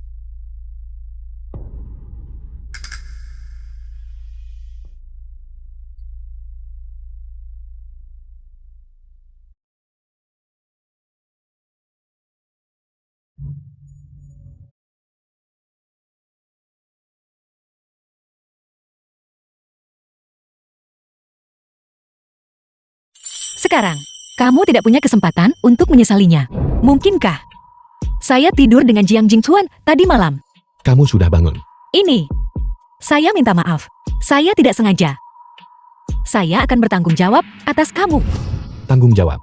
Sekarang, kamu tidak punya kesempatan untuk menyesalinya. Mungkinkah? Saya tidur dengan Jiang Jingchuan tadi malam. Kamu sudah bangun. Ini. Saya minta maaf. Saya tidak sengaja. Saya akan bertanggung jawab atas kamu. Tanggung jawab.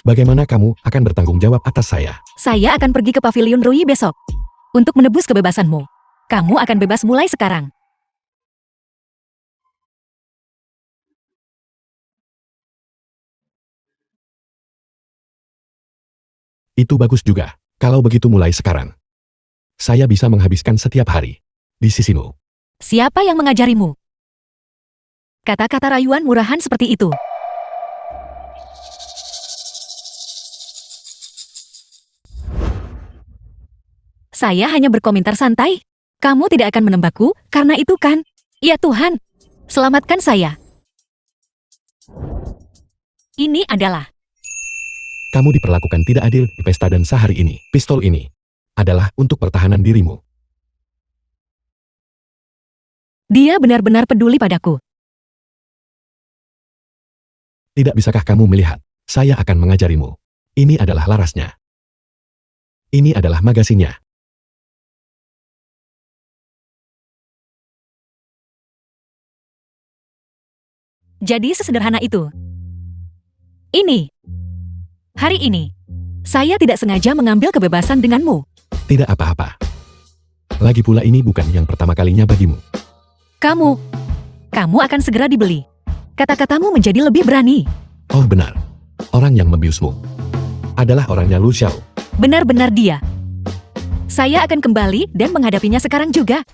Bagaimana kamu akan bertanggung jawab atas saya? Saya akan pergi ke Pavilion Rui besok. Untuk menebus kebebasanmu. Kamu akan bebas mulai sekarang. Itu bagus juga. Kalau begitu mulai sekarang. Saya bisa menghabiskan setiap hari di sisimu. Siapa yang mengajarimu? Kata-kata rayuan murahan seperti itu. Saya hanya berkomentar santai. Kamu tidak akan menembakku karena itu kan? Ya Tuhan, selamatkan saya. Ini adalah Kamu diperlakukan tidak adil di pesta dan sehari ini. Pistol ini adalah untuk pertahanan dirimu. dia benar-benar peduli padaku. Tidak bisakah kamu melihat? Saya akan mengajarimu. Ini adalah larasnya. Ini adalah magasinya. Jadi sesederhana itu. Ini. Hari ini. Saya tidak sengaja mengambil kebebasan denganmu. Tidak apa-apa. Lagi pula ini bukan yang pertama kalinya bagimu. Kamu akan segera dibeli. Kata-katamu menjadi lebih berani. Oh benar. Orang yang membiusmu adalah orangnya Lu Xiao. Benar-benar dia. Saya akan kembali dan menghadapinya sekarang juga.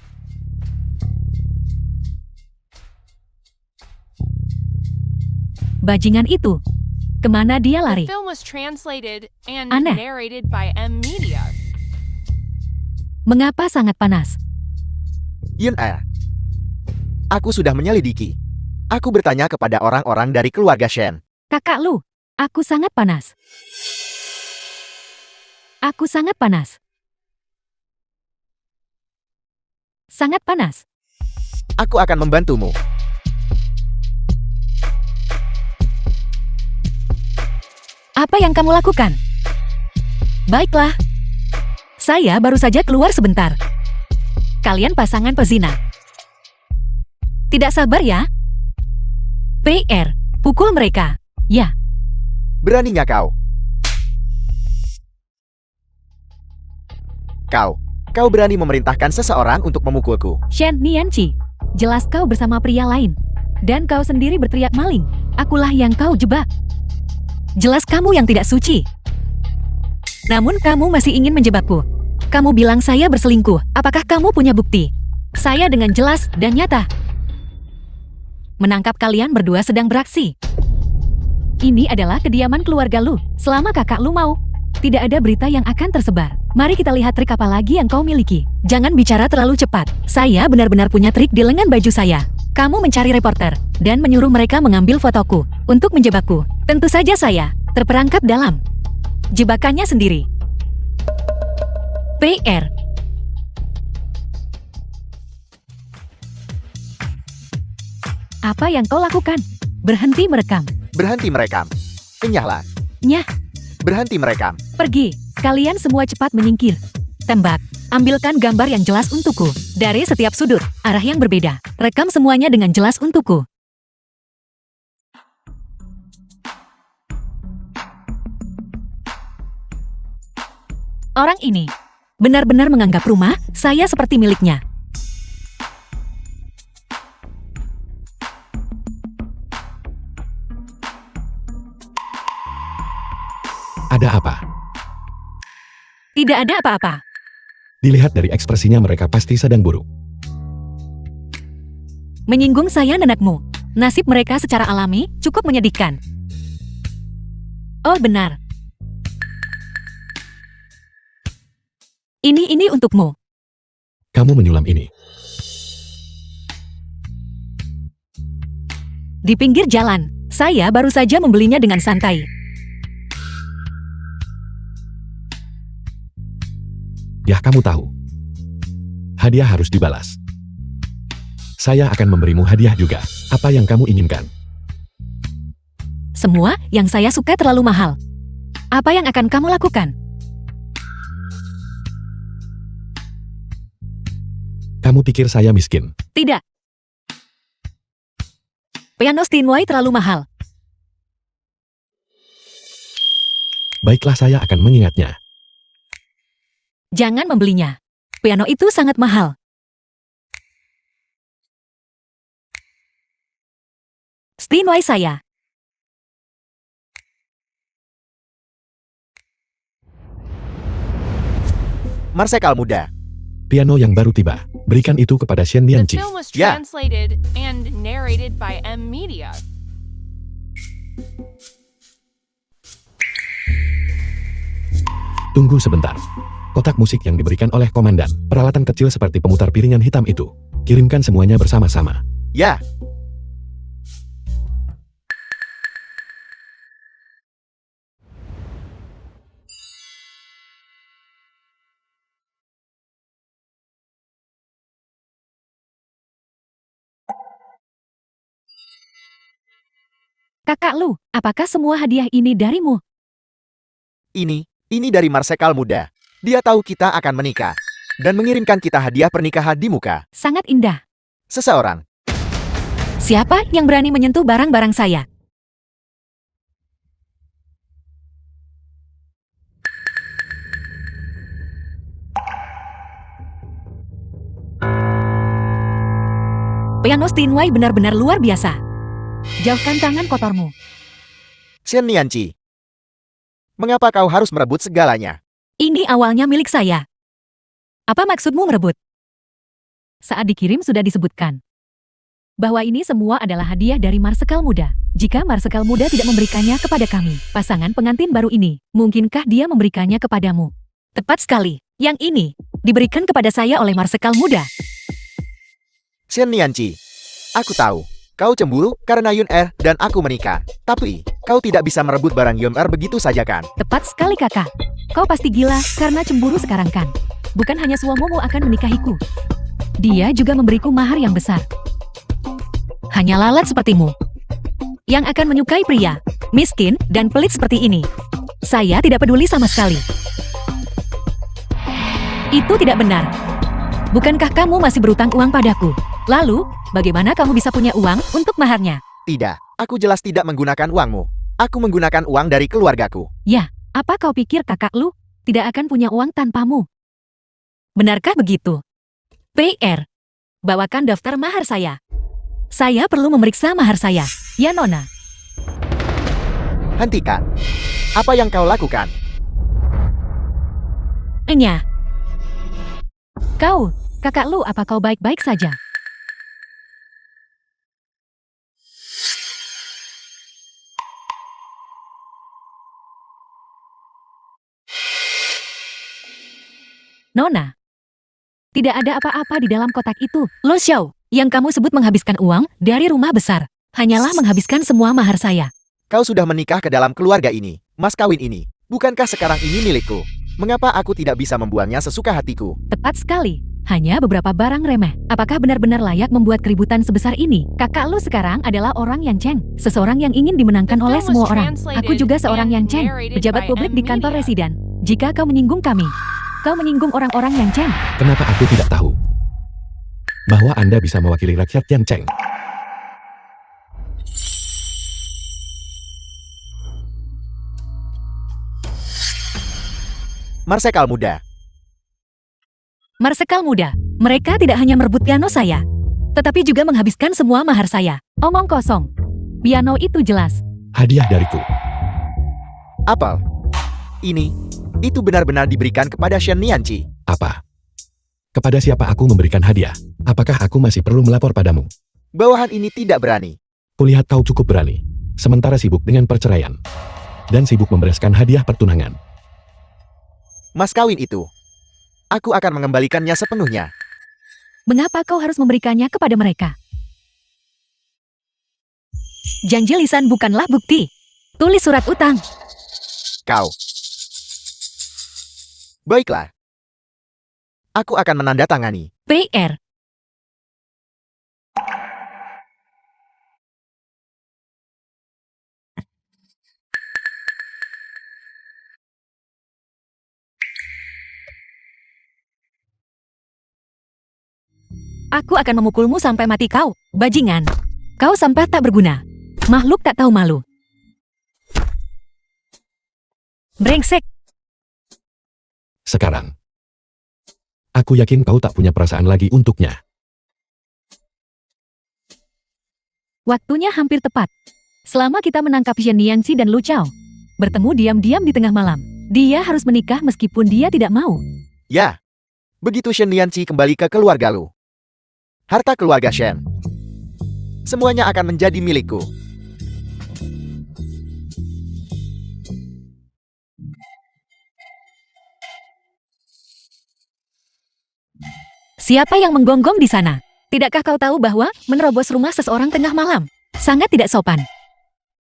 Bajingan itu. Kemana dia The lari? film was translated and Aneh. narrated by M Media. Mengapa sangat panas? Yun Aku sudah menyelidiki. Aku bertanya kepada orang-orang dari keluarga Shen. Kakak Lu, aku sangat panas. Aku sangat panas. Sangat panas. Aku akan membantumu. Apa yang kamu lakukan? Baiklah. Saya baru saja keluar sebentar. Kalian pasangan pezina. Tidak sabar ya? PR, pukul mereka. Ya, Beraninya kau? Kau berani memerintahkan seseorang untuk memukulku. Shen Nianqi. Jelas kau bersama pria lain. Dan kau sendiri berteriak maling. Akulah yang kau jebak. Jelas kamu yang tidak suci. Namun kamu masih ingin menjebakku. Kamu bilang saya berselingkuh. Apakah kamu punya bukti? Saya dengan jelas dan nyata menangkap kalian berdua sedang beraksi. Ini adalah kediaman keluarga Lu. Selama kakak Lu mau, tidak ada berita yang akan tersebar. Mari kita lihat trik apa lagi yang kau miliki. Jangan bicara terlalu cepat. Saya benar-benar punya trik di lengan baju saya. Kamu mencari reporter dan menyuruh mereka mengambil fotoku untuk menjebakku. Tentu saja saya terperangkap dalam jebakannya sendiri. PR. Apa yang kau lakukan? Berhenti merekam. Berhenti merekam. Enyahlah. Nyah, Berhenti merekam. pergi. Kalian semua cepat menyingkir. Tembak. Ambilkan gambar yang jelas untukku. Dari setiap sudut, arah yang berbeda. Rekam semuanya dengan jelas untukku. Orang ini benar-benar menganggap rumah saya seperti miliknya. Ada apa? Tidak ada apa-apa. Dilihat dari ekspresinya mereka pasti sedang buruk. Menyinggung saya nenekmu. Nasib mereka secara alami cukup menyedihkan. Oh benar. Ini untukmu. Kamu menyulam ini. Di pinggir jalan, saya baru saja membelinya dengan santai. Ya kamu tahu. Hadiah harus dibalas. Saya akan memberimu hadiah juga. Apa yang kamu inginkan? Semua yang saya suka terlalu mahal. Apa yang akan kamu lakukan? Kamu pikir saya miskin? Tidak. Piano Steinway terlalu mahal. Baiklah, saya akan mengingatnya. Jangan membelinya. Piano itu sangat mahal. Steinway saya. Marsekal muda. Piano yang baru tiba. Berikan itu kepada Shen The Nianqi. film was Yeah. translated and narrated by M Media. Tunggu sebentar. Kotak musik yang diberikan oleh komandan, peralatan kecil seperti pemutar piringan hitam itu. Kirimkan semuanya bersama-sama. Ya, Kakak Lu, apakah semua hadiah ini darimu? ini dari Marsekal muda. Dia tahu kita akan menikah. Dan mengirimkan kita hadiah pernikahan di muka. Sangat indah. Seseorang. Siapa yang berani menyentuh barang-barang saya? Piano Steinway benar-benar luar biasa. Jauhkan tangan kotormu. Shen Nianqi. Mengapa kau harus merebut segalanya? Ini awalnya milik saya. Apa maksudmu merebut? Saat dikirim sudah disebutkan bahwa ini semua adalah hadiah dari Marsekal muda. Jika Marsekal muda tidak memberikannya kepada kami, pasangan pengantin baru ini, mungkinkah dia memberikannya kepadamu? Tepat sekali. Yang ini diberikan kepada saya oleh Marsekal muda. Shen Nianqi. Aku tahu. Kau cemburu karena Yun Er dan aku menikah. Tapi, kau tidak bisa merebut barang Yun Er begitu saja kan? Tepat sekali kakak. Kau pasti gila karena cemburu sekarang kan? Bukan hanya suamimu akan menikahiku. Dia juga memberiku mahar yang besar. Hanya lalat sepertimu yang akan menyukai pria miskin dan pelit seperti ini. Saya tidak peduli sama sekali. Itu tidak benar. Bukankah kamu masih berutang uang padaku? Lalu, bagaimana kamu bisa punya uang untuk maharnya? Tidak, aku jelas tidak menggunakan uangmu. Aku menggunakan uang dari keluargaku. Ya, apa kau pikir kakak lu tidak akan punya uang tanpamu? Benarkah begitu? PR. Bawakan daftar mahar saya. Saya perlu memeriksa mahar saya. Ya, Nona. Hentikan. Apa yang kau lakukan? Enya. Kau, kakak lu, apa kau baik-baik saja? Nona. Tidak ada apa-apa di dalam kotak itu. Lo Xiao, yang kamu sebut menghabiskan uang dari rumah besar. Hanyalah menghabiskan semua mahar saya. Kau sudah menikah ke dalam keluarga ini. Mas kawin ini. Bukankah sekarang ini milikku? Mengapa aku tidak bisa membuangnya sesuka hatiku? Tepat sekali. Hanya beberapa barang remeh. Apakah benar-benar layak membuat keributan sebesar ini? Kakak lu sekarang adalah orang yang Cheng. Seseorang yang ingin dimenangkan The oleh film was semua orang. translated Aku juga seorang and yang Cheng. narrated Pejabat by publik M di kantor Media. residen. Jika kau menyinggung kami, kau menyinggung orang-orang yang Cheng. Kenapa aku tidak tahu bahwa Anda bisa mewakili rakyat yang Cheng? Marsekal muda. Marsekal muda, mereka tidak hanya merebut piano saya, tetapi juga menghabiskan semua mahar saya. Omong kosong. Piano itu jelas. Hadiah dariku. Apel. Itu benar-benar diberikan kepada Shen Nianqi. Apa? Kepada siapa aku memberikan hadiah? Apakah aku masih perlu melapor padamu? Bawahan ini tidak berani. Kulihat kau cukup berani. Sementara sibuk dengan perceraian. dan sibuk membereskan hadiah pertunangan. Mas kawin itu. Aku akan mengembalikannya sepenuhnya. Mengapa kau harus memberikannya kepada mereka? Janji lisan bukanlah bukti. Tulis surat utang. Kau. Baiklah. Aku akan menandatangani. PR. Aku akan memukulmu sampai mati kau, bajingan. Kau sampah tak berguna. Makhluk tak tahu malu. Brengsek. Sekarang, aku yakin kau tak punya perasaan lagi untuknya. Waktunya hampir tepat. Selama kita menangkap Shen Niangxi dan Lu Chao, bertemu diam-diam di tengah malam. Dia harus menikah meskipun dia tidak mau. Ya. Begitu Shen Nianqi kembali ke keluarga Lu. Harta keluarga Shen. Semuanya akan menjadi milikku. Siapa yang menggonggong di sana? Tidakkah kau tahu bahwa menerobos rumah seseorang tengah malam sangat tidak sopan?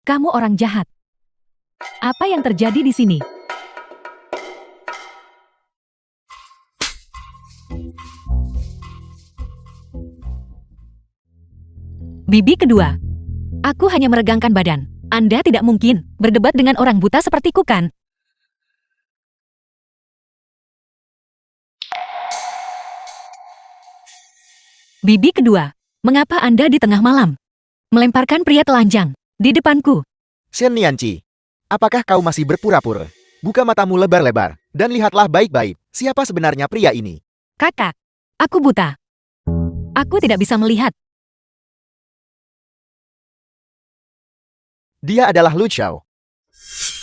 Kamu orang jahat. Apa yang terjadi di sini? Bibi kedua. Aku hanya meregangkan badan. Anda tidak mungkin berdebat dengan orang buta sepertiku kan? Bibi kedua. Mengapa Anda di tengah malam melemparkan pria telanjang di depanku? Shen Nianqi, apakah kau masih berpura-pura? Buka matamu lebar-lebar, dan lihatlah baik-baik siapa sebenarnya pria ini. Kakak, aku buta. Aku tidak bisa melihat. Dia adalah Lu Chao.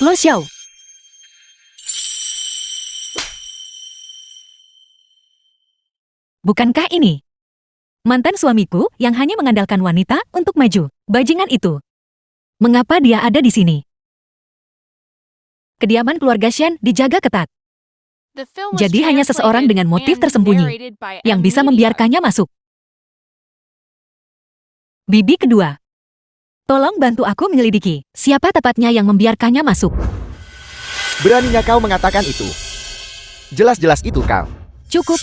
Lu Xiao. Bukankah ini mantan suamiku yang hanya mengandalkan wanita untuk maju? Bajingan itu. Mengapa dia ada di sini? Kediaman keluarga Shen dijaga ketat. The film was Jadi hanya seseorang dengan motif translated and tersembunyi narrated by yang M bisa Media. membiarkannya masuk. Bibi kedua. Tolong bantu aku menyelidiki siapa tepatnya yang membiarkannya masuk. Beraninya kau mengatakan itu. Jelas-jelas itu kau. Cukup.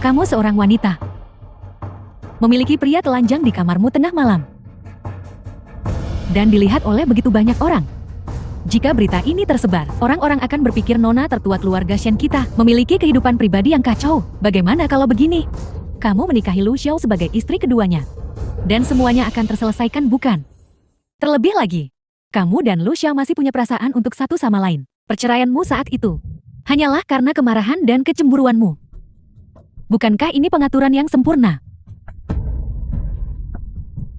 Kamu seorang wanita. Memiliki pria telanjang di kamarmu tengah malam. Dan dilihat oleh begitu banyak orang. Jika berita ini tersebar, orang-orang akan berpikir nona tertua keluarga Shen kita memiliki kehidupan pribadi yang kacau. Bagaimana kalau begini? Kamu menikahi Lu Xiao sebagai istri keduanya. Dan semuanya akan terselesaikan bukan? Terlebih lagi, kamu dan Lu Xiao masih punya perasaan untuk satu sama lain. Perceraianmu saat itu hanyalah karena kemarahan dan kecemburuanmu. Bukankah ini pengaturan yang sempurna?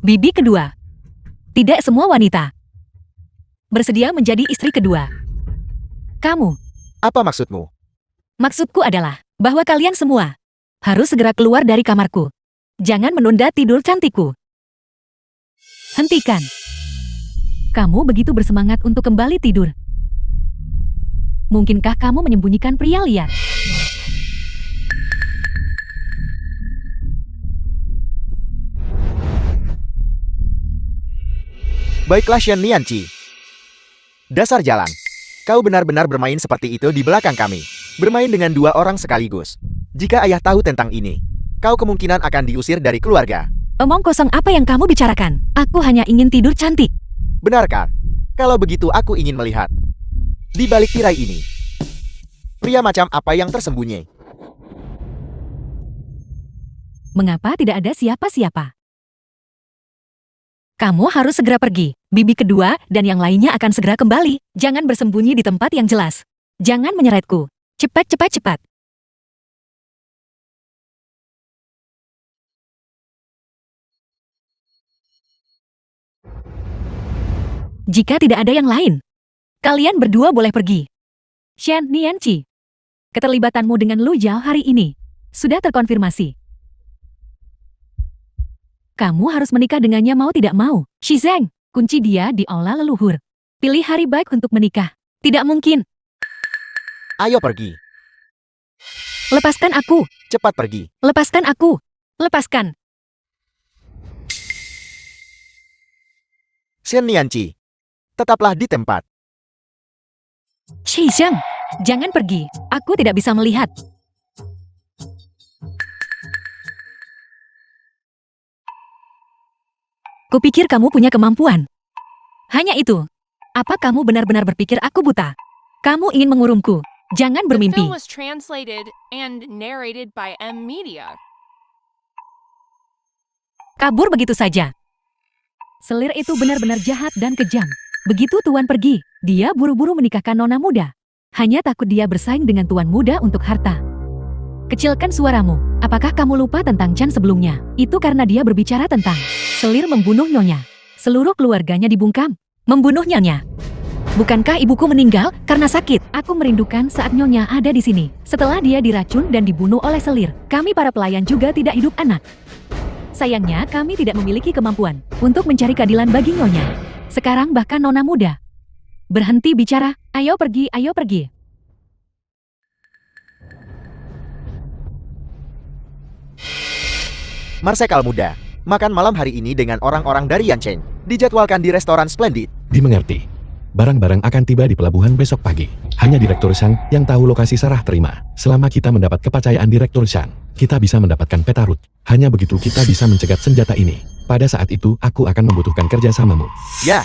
Bibi kedua. Tidak semua wanita bersedia menjadi istri kedua. Kamu. Apa maksudmu? Maksudku adalah bahwa kalian semua harus segera keluar dari kamarku. Jangan menunda tidur cantikku. Hentikan. Kamu begitu bersemangat untuk kembali tidur. Mungkinkah kamu menyembunyikan pria liar? Baiklah Shen Nianqi. Dasar jalan. Kau benar-benar bermain seperti itu di belakang kami. Bermain dengan dua orang sekaligus. Jika ayah tahu tentang ini, kau kemungkinan akan diusir dari keluarga. Omong kosong apa yang kamu bicarakan? Aku hanya ingin tidur cantik. Benarkah? Kalau begitu aku ingin melihat. Di balik tirai ini, pria macam apa yang tersembunyi? Mengapa tidak ada siapa-siapa? Kamu harus segera pergi. Bibi kedua dan yang lainnya akan segera kembali. Jangan bersembunyi di tempat yang jelas. Jangan menyeretku. Cepat, cepat, cepat. Jika tidak ada yang lain, kalian berdua boleh pergi. Shen Nianqi, keterlibatanmu dengan Lu Zhao hari ini sudah terkonfirmasi. Kamu harus menikah dengannya mau tidak mau. Shizeng, Kunci dia di aula leluhur. Pilih hari baik untuk menikah. Tidak mungkin. Ayo pergi. Lepaskan aku. Cepat pergi. Lepaskan aku. Lepaskan. Shen Nianqi, tetaplah di tempat. Shi Zheng, jangan pergi. Aku tidak bisa melihat. Kupikir kamu punya kemampuan. Hanya itu. Apa kamu benar-benar berpikir aku buta? Kamu ingin mengurungku. Jangan The bermimpi. film was translated and narrated by M Media. Kabur begitu saja. Selir itu benar-benar jahat dan kejam. Begitu Tuan pergi, dia buru-buru menikahkan nona muda. Hanya takut dia bersaing dengan tuan muda untuk harta. Kecilkan suaramu. Apakah kamu lupa tentang Chan sebelumnya? Itu karena dia berbicara tentang Selir membunuh nyonya. Seluruh keluarganya dibungkam. Membunuh nyonya. Bukankah ibuku meninggal karena sakit? Aku merindukan saat nyonya ada di sini. Setelah dia diracun dan dibunuh oleh Selir, kami para pelayan juga tidak hidup anak. Sayangnya kami tidak memiliki kemampuan untuk mencari keadilan bagi nyonya. Sekarang bahkan nona muda. Berhenti bicara, ayo pergi, ayo pergi. Marsekal muda, makan malam hari ini dengan orang-orang dari Yancheng. Dijadwalkan di restoran Splendid. Dimengerti. Barang-barang akan tiba di pelabuhan besok pagi. Hanya Direktur Shang yang tahu lokasi serah terima. Selama kita mendapat kepercayaan Direktur Shang, kita bisa mendapatkan peta route. Hanya begitu kita bisa mencegat senjata ini. Pada saat itu, aku akan membutuhkan kerjasamamu. Ya,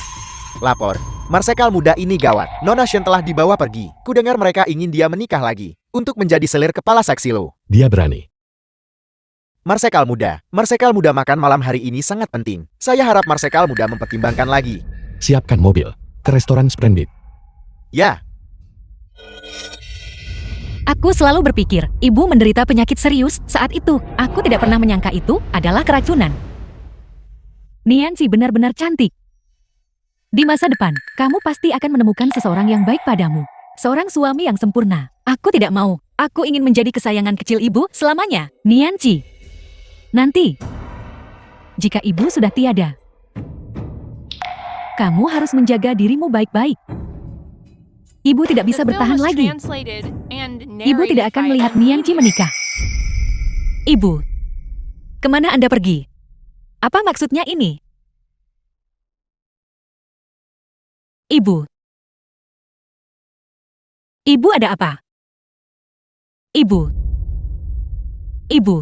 lapor. Marsekal muda ini gawat. Nona Shen telah dibawa pergi. Kudengar mereka ingin dia menikah lagi. Untuk menjadi selir kepala Saksilo. Dia berani. Marsekal muda makan malam hari ini sangat penting. Saya harap Marsekal muda mempertimbangkan lagi. Siapkan mobil. Ke restoran Splendid. Ya, Aku selalu berpikir, ibu menderita penyakit serius saat itu. Aku tidak pernah menyangka itu adalah keracunan. Nianqi benar-benar cantik. Di masa depan, kamu pasti akan menemukan seseorang yang baik padamu. Seorang suami yang sempurna. Aku tidak mau. Aku ingin menjadi kesayangan kecil ibu selamanya. Nianqi. Nanti, jika ibu sudah tiada, kamu harus menjaga dirimu baik-baik. Ibu tidak bisa The film bertahan was lagi. translated and Ibu tidak narrated akan by melihat M Nianqi Media. menikah. Ibu, kemana Anda pergi? Apa maksudnya ini? Ibu. Ibu ada apa? Ibu. Ibu.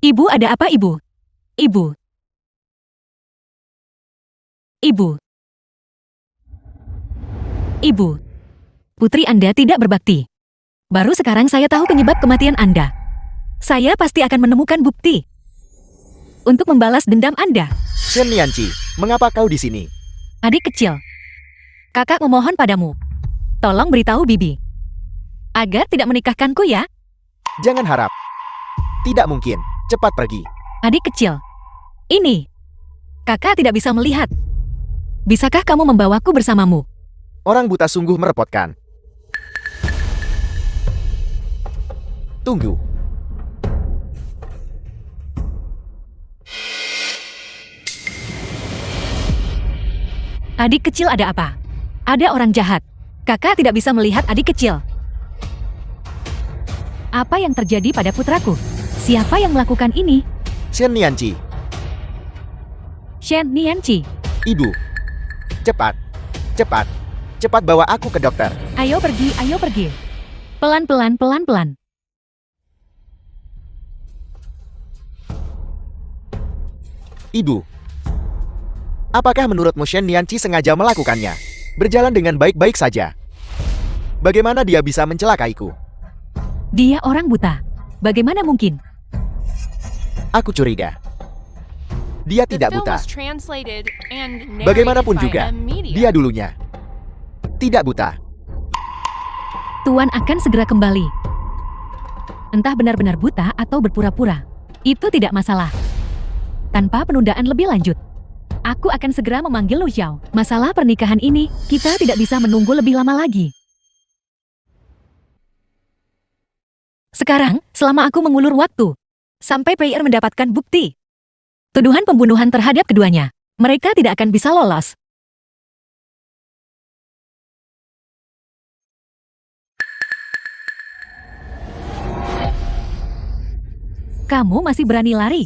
Ibu ada apa ibu? Ibu. Ibu. Ibu. Putri Anda tidak berbakti. Baru sekarang saya tahu penyebab kematian Anda. Saya pasti akan menemukan bukti untuk membalas dendam Anda. Shen Nianqi, mengapa kau di sini? Adik kecil, kakak memohon padamu. Tolong beritahu Bibi agar tidak menikahkanku ya. Jangan harap. Tidak mungkin. Cepat pergi. Adik kecil, ini kakak tidak bisa melihat. Bisakah kamu membawaku bersamamu? Orang buta sungguh merepotkan. Tunggu. Adik kecil ada apa? Ada orang jahat. Kakak tidak bisa melihat adik kecil. Apa yang terjadi pada putraku? Siapa yang melakukan ini? Shen Nianqi, Shen Nianqi. ibu. Cepat. Cepat. Cepat bawa aku ke dokter. Ayo pergi, ayo pergi. Pelan-pelan, pelan-pelan. Ibu. Apakah menurutmu Shen Nianqi sengaja melakukannya? Berjalan dengan baik-baik saja. Bagaimana dia bisa mencelakaiku? Dia orang buta. Bagaimana mungkin? Aku curiga. Dia The tidak film buta. was translated and narrated Bagaimanapun by juga, M Media. dia dulunya tidak buta. Tuan akan segera kembali. Entah benar-benar buta atau berpura-pura. Itu tidak masalah. Tanpa penundaan lebih lanjut, aku akan segera memanggil Lu Xiao. Masalah pernikahan ini, kita tidak bisa menunggu lebih lama lagi. Sekarang, selama aku mengulur waktu, sampai Pei Er mendapatkan bukti tuduhan pembunuhan terhadap keduanya, Mereka tidak akan bisa lolos. Kamu masih berani lari?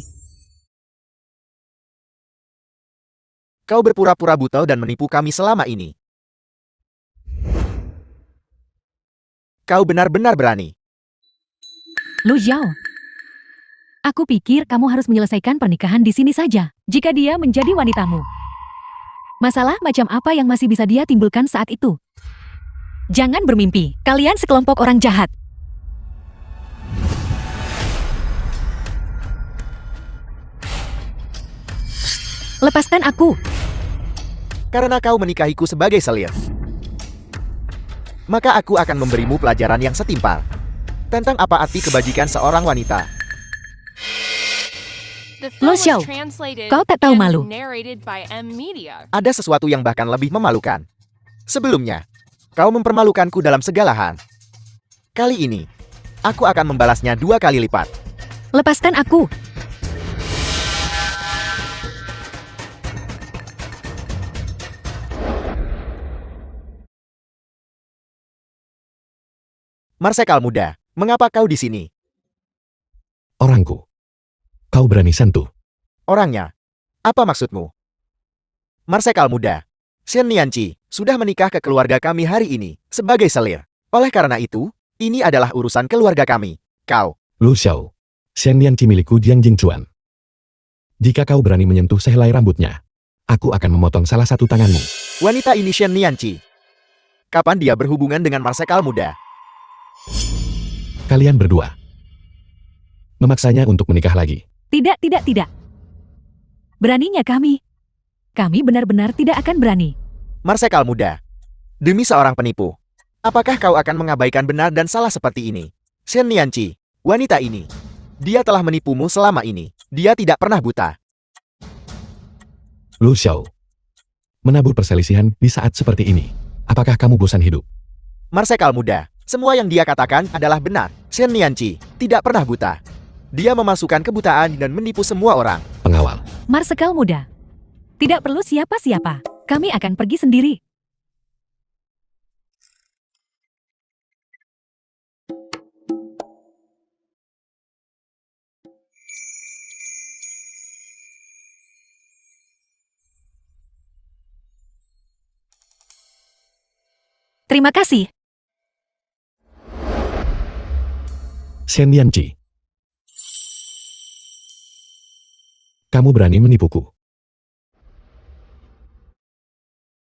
Kau berpura-pura buta dan menipu kami selama ini. Kau benar-benar berani. Lu Zhao. Aku pikir kamu harus menyelesaikan pernikahan di sini saja, jika dia menjadi wanitamu. Masalah macam apa yang masih bisa dia timbulkan saat itu? Jangan bermimpi, kalian sekelompok orang jahat. Lepaskan aku. Karena kau menikahiku sebagai selir, maka aku akan memberimu pelajaran yang setimpal tentang apa arti kebajikan seorang wanita. The Lo film was Xiao, translated kau tak tahu malu. and narrated by M Media. Ada sesuatu yang bahkan lebih memalukan. Sebelumnya, kau mempermalukanku dalam segala hal. Kali ini, aku akan membalasnya 2 kali lipat. Lepaskan aku. Marsekal muda, mengapa kau di sini? Orangku. Kau berani sentuh. Orangnya. Apa maksudmu? Marsekal muda, Shen Nianqi sudah menikah ke keluarga kami hari ini sebagai selir. Oleh karena itu, ini adalah urusan keluarga kami. Kau, Lu Xiao. Shen Nianqi milikku Jiang Jingchuan. Jika kau berani menyentuh sehelai rambutnya, aku akan memotong salah satu tanganmu. wanita ini Shen Nianqi. Kapan dia berhubungan dengan Marsekal muda? Kalian berdua memaksanya untuk menikah lagi. Tidak, tidak, tidak. Beraninya kami. Kami benar-benar tidak akan berani. Marsekal muda, demi seorang penipu, apakah kau akan mengabaikan benar dan salah seperti ini? Shen Nianqi, wanita ini, dia telah menipumu selama ini. Dia tidak pernah buta. Lu Xiao. Menabur perselisihan di saat seperti ini. Apakah kamu bosan hidup? Marsekal muda, semua yang dia katakan adalah benar. Shen Nianqi tidak pernah buta. Dia memasukkan kebutaan dan menipu semua orang. Pengawal. Marsekal muda. Tidak perlu siapa-siapa. Kami akan pergi sendiri. Terima kasih. Shen Nianqi. Kamu berani menipuku.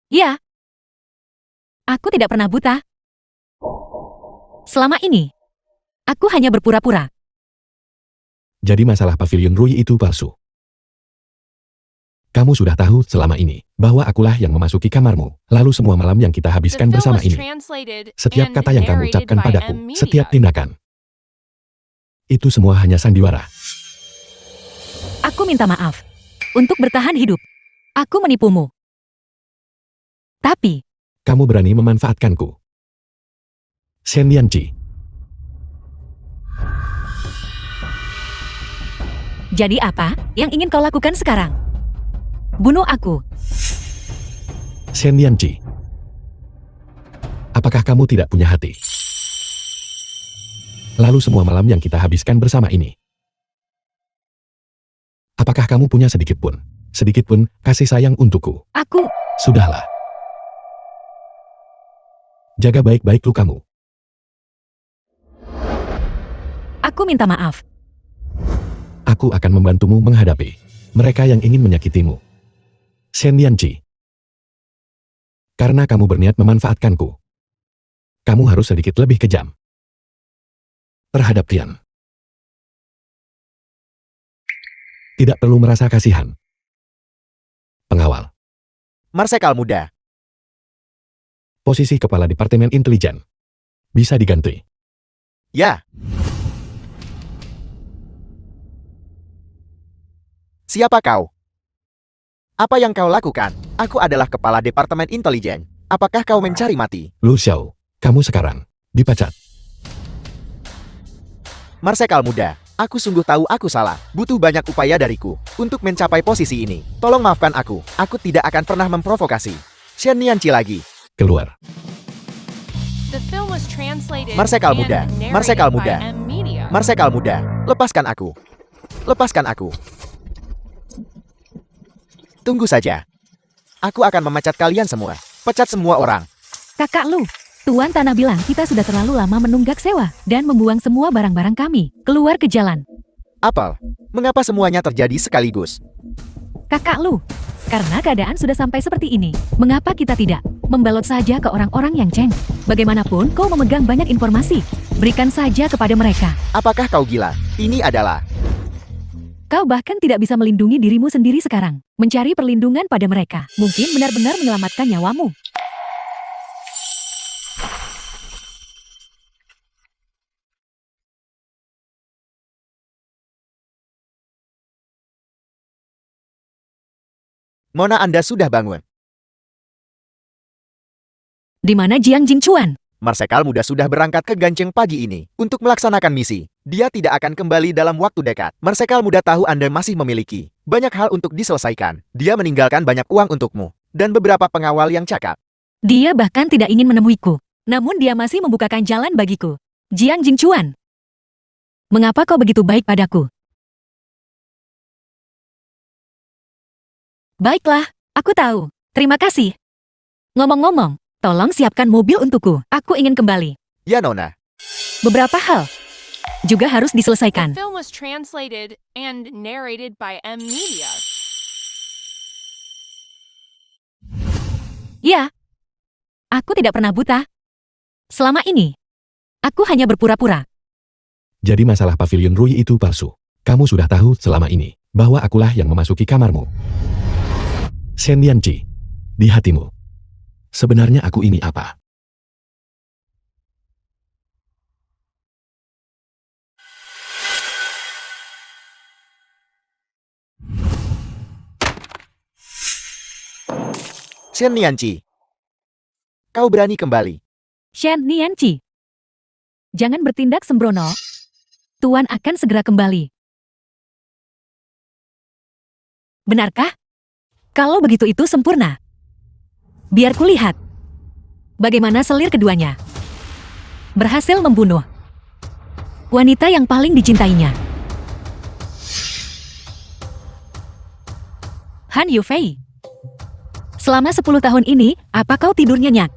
Ya. Aku tidak pernah buta. Selama ini, aku hanya berpura-pura. Jadi masalah pavilion Rui itu palsu. Kamu sudah tahu selama ini bahwa akulah yang memasuki kamarmu. Lalu semua malam yang kita The habiskan film bersama was ini. translated Setiap and kata yang kamu narrated ucapkan by padaku, M Media. setiap tindakan. Itu semua hanya sandiwara. Aku minta maaf. Untuk bertahan hidup, aku menipumu. Tapi, Kamu berani memanfaatkanku. Shen Nianqi. jadi apa yang ingin kau lakukan sekarang? Bunuh aku. Shen Nianqi. Apakah kamu tidak punya hati? Lalu semua malam yang kita habiskan bersama ini. Apakah kamu punya sedikit pun kasih sayang untukku? Aku, Sudahlah. Jaga baik-baik lukamu. aku minta maaf. Aku akan membantumu menghadapi mereka yang ingin menyakitimu. Shen Nianqi. Karena kamu berniat memanfaatkanku, kamu harus sedikit lebih kejam terhadap Tian. Tidak perlu merasa kasihan. Pengawal. Marsekal muda, Posisi Kepala Departemen Intelijen bisa diganti. ya. Siapa kau? Apa yang kau lakukan? Aku adalah Kepala Departemen Intelijen. Apakah kau mencari mati? Lu Xiao, kamu sekarang dipecat. Marsekal muda, Aku sungguh tahu aku salah. Butuh banyak upaya dariku untuk mencapai posisi ini. Tolong maafkan aku. Aku tidak akan pernah memprovokasi. Shen Nianqi lagi. Keluar. The film was translated Marsekal and muda, narrated Marsekal by muda. M Media. Marsekal muda, lepaskan aku. Lepaskan aku. Tunggu saja. Aku akan memecat kalian semua. Pecat semua orang. Kakak Lu, Tuan Tanah bilang kita sudah terlalu lama menunggak sewa dan membuang semua barang-barang kami keluar ke jalan. Apel, mengapa semuanya terjadi sekaligus? Kakak Lu, karena keadaan sudah sampai seperti ini, mengapa kita tidak membalot saja ke orang-orang yang ceng? Bagaimanapun kau memegang banyak informasi, berikan saja kepada mereka. Apakah kau gila? Ini adalah... Kau bahkan tidak bisa melindungi dirimu sendiri sekarang. Mencari perlindungan pada mereka, mungkin benar-benar menyelamatkan nyawamu. Mona, Anda sudah bangun. Di mana Jiang Jingchuan? Marsekal muda sudah berangkat ke Gancheng pagi ini untuk melaksanakan misi. Dia tidak akan kembali dalam waktu dekat. Marsekal muda tahu Anda masih memiliki banyak hal untuk diselesaikan. Dia meninggalkan banyak uang untukmu dan beberapa pengawal yang cakap. Dia bahkan tidak ingin menemuiku. Namun dia masih membukakan jalan bagiku. Jiang Jingchuan, mengapa kau begitu baik padaku? Baiklah, aku tahu. Terima kasih. Ngomong-ngomong, tolong siapkan mobil untukku. Aku ingin kembali. Ya, Nona. Beberapa hal juga harus The diselesaikan. film was translated and narrated by M Media. Ya, aku tidak pernah buta. Selama ini, aku hanya berpura-pura. Jadi masalah pavilion Rui itu palsu. Kamu sudah tahu selama ini bahwa akulah yang memasuki kamarmu. Shen Nianqi, di hatimu, sebenarnya aku ini apa? Shen Nianqi, kau berani kembali. Shen Nianqi, jangan bertindak sembrono. Tuan akan segera kembali. Benarkah? Kalau begitu itu sempurna. Biar kulihat bagaimana selir keduanya berhasil membunuh wanita yang paling dicintainya. Han Yufei, selama 10 tahun ini, apa kau tidur nyenyak?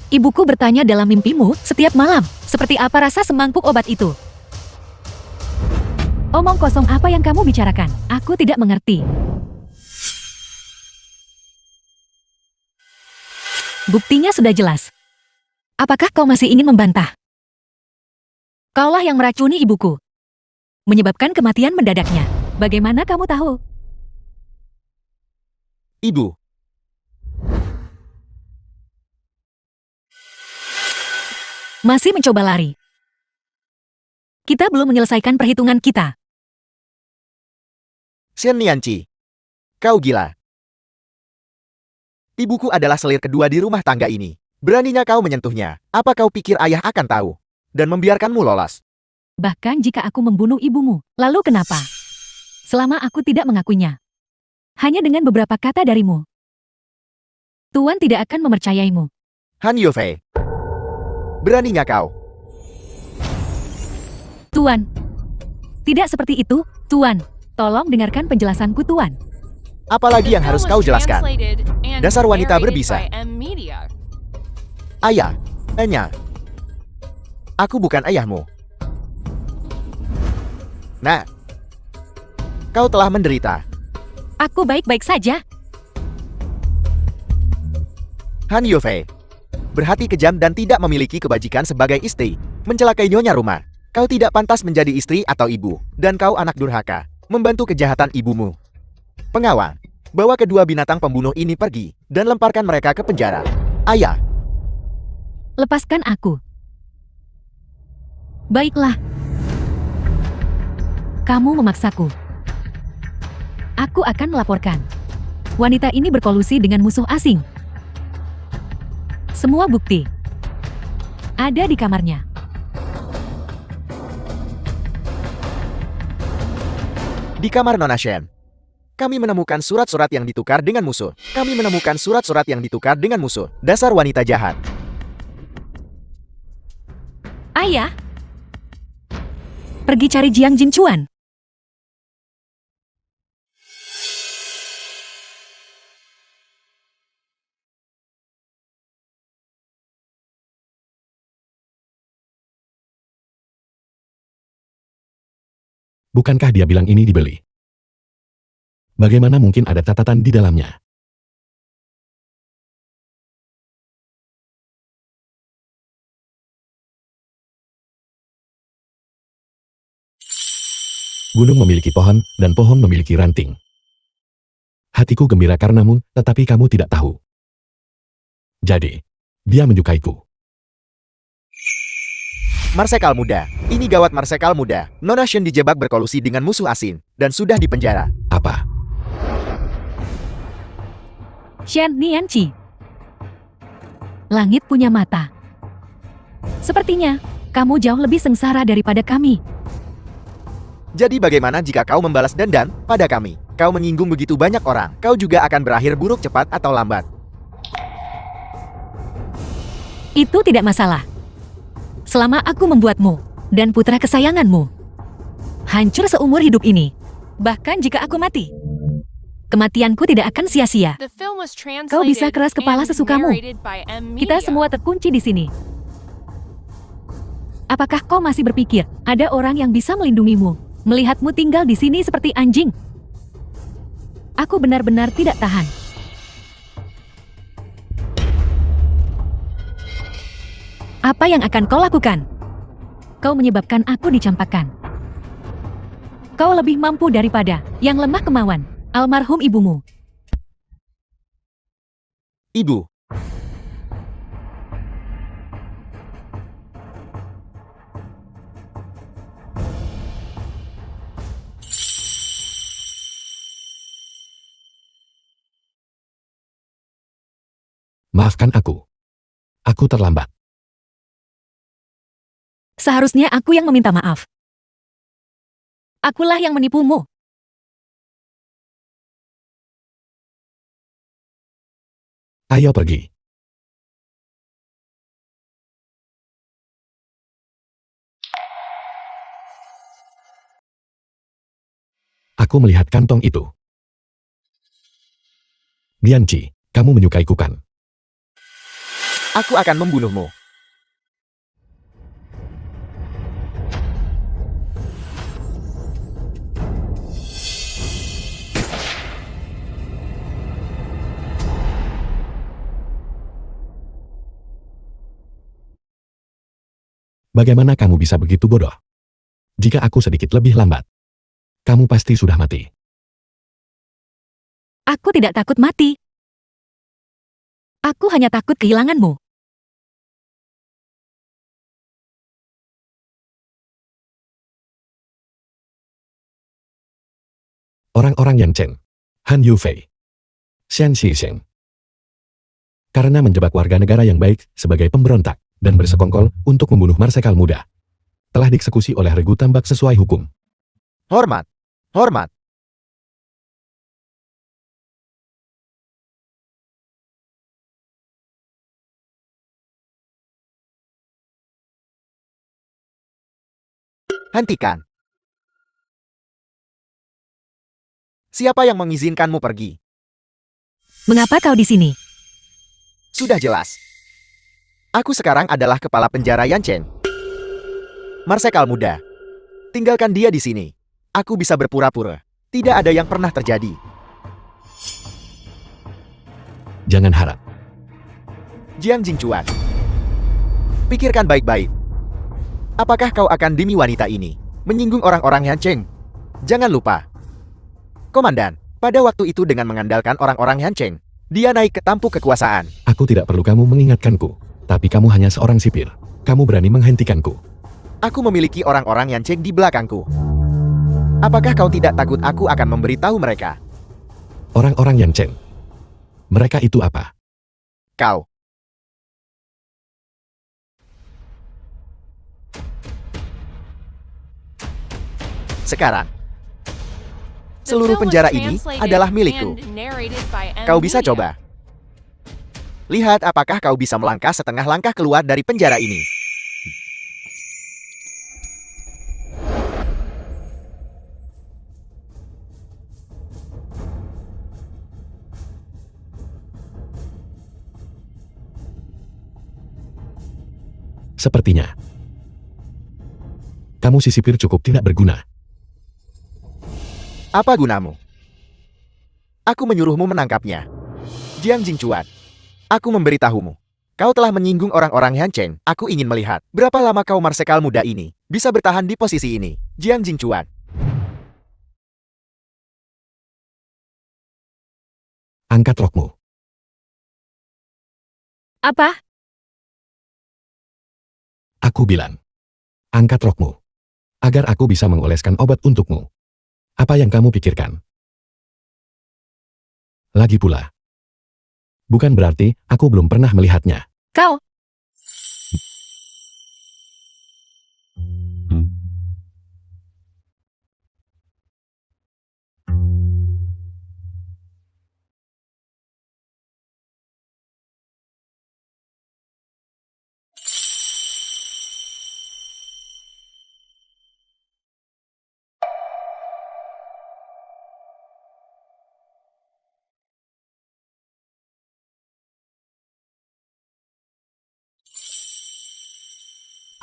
Ibuku bertanya dalam mimpimu setiap malam, seperti apa rasa semangkuk obat itu? Omong kosong apa yang kamu bicarakan? Aku tidak mengerti. Buktinya sudah jelas. Apakah kau masih ingin membantah? Kaulah yang meracuni ibuku, menyebabkan kematian mendadaknya. Bagaimana kamu tahu? Ibu, Masih mencoba lari. Kita belum menyelesaikan perhitungan kita. Shen Nianqi, kau gila. Ibuku adalah selir kedua di rumah tangga ini. Beraninya kau menyentuhnya. Apa kau pikir ayah akan tahu dan membiarkanmu lolos? Bahkan jika aku membunuh ibumu, lalu kenapa? Selama aku tidak mengakuinya. Hanya dengan beberapa kata darimu, Tuan tidak akan mempercayaimu. Han Yufei, beraninya kau. Tuan, tidak seperti itu, Tuan. Tolong dengarkan penjelasanku, Tuan. Apalagi yang The harus film kau was jelaskan? translated and Dasar wanita narrated berbisa. by M Media. Ayah, Enya. Aku bukan ayahmu. Nah, kau telah menderita. Aku baik-baik saja. Han Yufei, berhati kejam dan tidak memiliki kebajikan sebagai istri, mencelakai nyonya rumah. Kau tidak pantas menjadi istri atau ibu, dan kau anak durhaka, membantu kejahatan ibumu. Pengawal, bawa kedua binatang pembunuh ini pergi, dan lemparkan mereka ke penjara. Ayah, Lepaskan aku. Baiklah. Kamu memaksaku. Aku akan melaporkan. Wanita ini berkolusi dengan musuh asing. Semua bukti ada di kamarnya. Di kamar Nona Shen. Kami menemukan surat-surat yang ditukar dengan musuh. Kami menemukan surat-surat yang ditukar dengan musuh. Dasar wanita jahat. Ayah, pergi cari Jiang Jinchuan. Bukankah dia bilang ini dibeli? Bagaimana mungkin ada catatan di dalamnya? Gunung memiliki pohon, dan pohon memiliki ranting. Hatiku gembira karenamu, tetapi kamu tidak tahu. Jadi, dia menyukaiku. Marsekal muda. Ini gawat Marsekal muda. Nona Shen dijebak berkolusi dengan musuh asing, dan sudah dipenjara. Apa? Shen Nianqi. Langit punya mata. Sepertinya, kamu jauh lebih sengsara daripada kami. Jadi bagaimana jika kau membalas dendam pada kami? Kau menyinggung begitu banyak orang. Kau juga akan berakhir buruk cepat atau lambat. Itu tidak masalah. Selama aku membuatmu dan putra kesayanganmu hancur seumur hidup ini, bahkan jika aku mati, kematianku tidak akan sia-sia. The film was translated Kau bisa keras kepala and sesukamu. narrated by M Kita Media. semua terkunci di sini. Apakah kau masih berpikir ada orang yang bisa melindungimu, melihatmu tinggal di sini seperti anjing? Aku benar-benar tidak tahan. Apa yang akan kau lakukan? Kau menyebabkan aku dicampakkan. Kau lebih mampu daripada yang lemah kemauan, almarhum ibumu. Ibu. Maafkan aku. Aku terlambat. Seharusnya aku yang meminta maaf. Akulah yang menipumu. Ayo pergi. Aku melihat kantong itu. Nianqi, kamu menyukaiku kan? Aku akan membunuhmu. Bagaimana kamu bisa begitu bodoh? Jika aku sedikit lebih lambat, kamu pasti sudah mati. Aku tidak takut mati. Aku hanya takut kehilanganmu. Orang-orang Yan Chen, Han Yufei, Xian Xisheng. Karena menjebak warga negara yang baik sebagai pemberontak dan bersekongkol untuk membunuh Marsekal muda, telah dieksekusi oleh regu tambak sesuai hukum. Hormat. Hormat. Hentikan. Siapa yang mengizinkanmu pergi? Mengapa kau di sini? Sudah jelas. Aku sekarang adalah kepala penjara Yan Chen. Marsekal muda. Tinggalkan dia di sini. Aku bisa berpura-pura. Tidak ada yang pernah terjadi. Jangan harap. Jiang Jingchuan. Pikirkan baik-baik. Apakah kau akan demi wanita ini menyinggung orang-orang Yan Chen? Jangan lupa. Komandan, pada waktu itu dengan mengandalkan orang-orang Yan Chen, dia naik ke tampuk kekuasaan. Aku tidak perlu kamu mengingatkanku, tapi kamu hanya seorang sipir. Kamu berani menghentikanku. Aku memiliki orang-orang Yan Chen di belakangku. Apakah kau tidak takut aku akan memberitahu mereka? Orang-orang Yan Chen. Mereka itu apa? Kau. Sekarang, Seluruh film was penjara ini translated adalah milikku. and narrated by Kau bisa M-Media. coba. Lihat apakah kau bisa melangkah setengah langkah keluar dari penjara ini. Sepertinya kamu si sipir cukup tidak berguna. Apa gunamu? Aku menyuruhmu menangkapnya. Jiang Jingchuan, aku memberitahumu. Kau telah menyinggung orang-orang Hancheng. Aku ingin melihat berapa lama kau marsekal muda ini bisa bertahan di posisi ini. Jiang Jingchuan. Angkat rokmu. Apa? Aku bilang, angkat rokmu. Agar aku bisa mengoleskan obat untukmu. Apa yang kamu pikirkan? Lagi pula. Bukan berarti aku belum pernah melihatnya. Kau?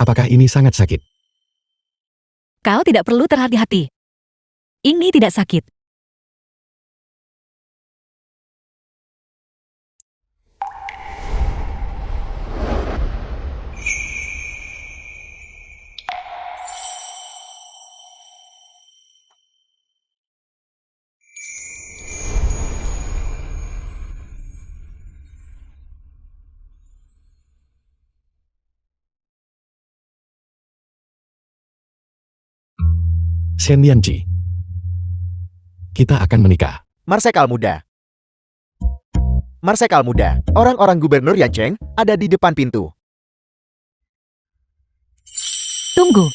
Apakah ini sangat sakit? Kau tidak perlu terhati-hati. Ini tidak sakit. Shen Lianji. Kita akan menikah. Marsekal muda. Marsekal muda. Orang-orang gubernur Yancheng ada di depan pintu. Tunggu.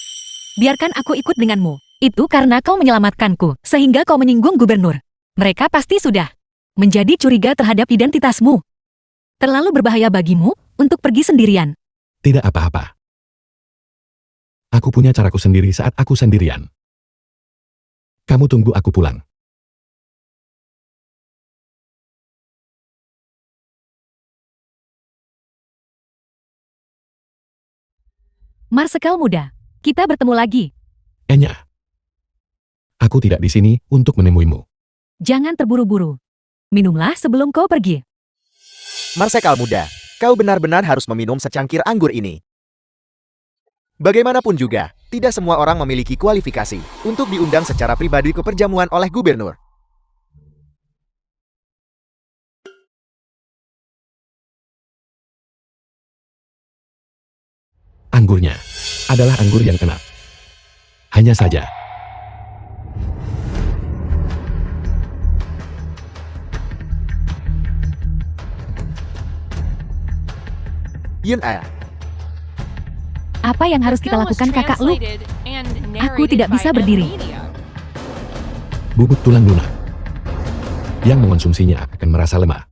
Biarkan aku ikut denganmu. Itu karena kau menyelamatkanku, sehingga kau menyinggung gubernur. Mereka pasti sudah menjadi curiga terhadap identitasmu. Terlalu berbahaya bagimu untuk pergi sendirian. Tidak apa-apa. Aku punya caraku sendiri saat aku sendirian. Kamu tunggu aku pulang. Marsekal muda, kita bertemu lagi. Enya. Aku tidak di sini untuk menemuimu. Jangan terburu-buru. Minumlah sebelum kau pergi. Marsekal muda, kau benar-benar harus meminum secangkir anggur ini. Bagaimanapun juga, tidak semua orang memiliki kualifikasi untuk diundang secara pribadi ke perjamuan oleh gubernur. Anggurnya adalah anggur yang enak. Hanya saja. Yun A. Apa yang harus kita Film was lakukan, kakak Lu? translated and Aku narrated tidak by bisa berdiri. M-Media. Bubuk tulang lunak. Yang mengonsumsinya akan merasa lemah.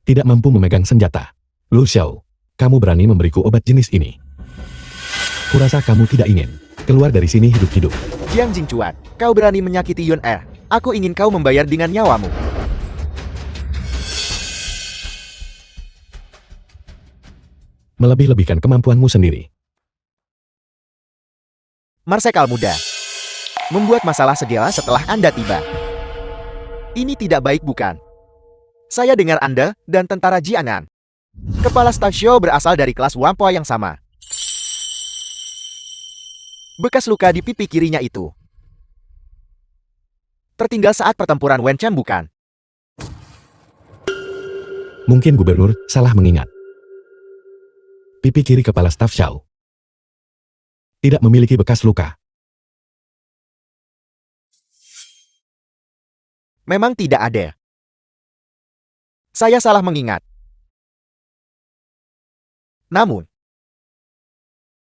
Tidak mampu memegang senjata. Lu Xiao, kamu berani memberiku obat jenis ini. Kurasa kamu tidak ingin keluar dari sini hidup-hidup. Jiang Jingchuan, kau berani menyakiti Yun A. Aku ingin kau membayar dengan nyawamu. Melebih-lebihkan kemampuanmu sendiri. Marsekal muda. Membuat masalah segala setelah Anda tiba. Ini tidak baik bukan? Saya dengar Anda dan tentara Jianan. Kepala staf Xiao berasal dari kelas Wampo yang sama. Bekas luka di pipi kirinya itu tertinggal saat pertempuran Wencheng bukan? Mungkin gubernur salah mengingat. Pipi kiri kepala staf Xiao tidak memiliki bekas luka. Memang tidak ada. Saya salah mengingat. Namun,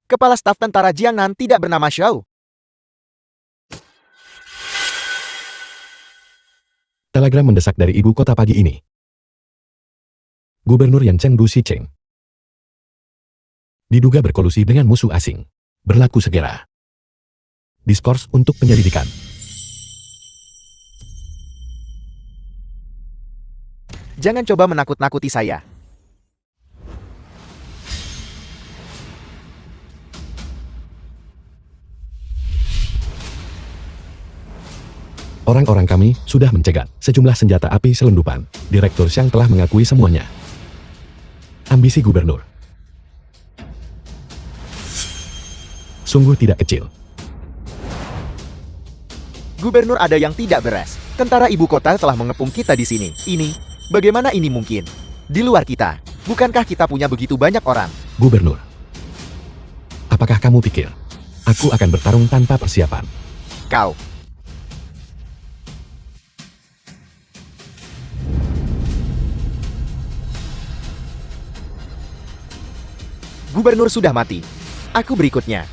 kepala staf tentara Jiangnan tidak bernama Xiao. Telegram mendesak dari ibu kota pagi ini. Gubernur Yan Chengdu Sicheng diduga berkolusi dengan musuh asing. Berlaku segera. Diskors untuk penyelidikan. Jangan coba menakut-nakuti saya. Orang-orang kami sudah mencegat sejumlah senjata api selundupan. Direktur Xiang telah mengakui semuanya. Ambisi gubernur sungguh tidak kecil. Gubernur ada yang tidak beres. Tentara ibu kota telah mengepung kita di sini. Bagaimana ini mungkin? Di luar kita, bukankah kita punya begitu banyak orang? Gubernur, apakah kamu pikir aku akan bertarung tanpa persiapan? Kau. Gubernur sudah mati. Aku berikutnya.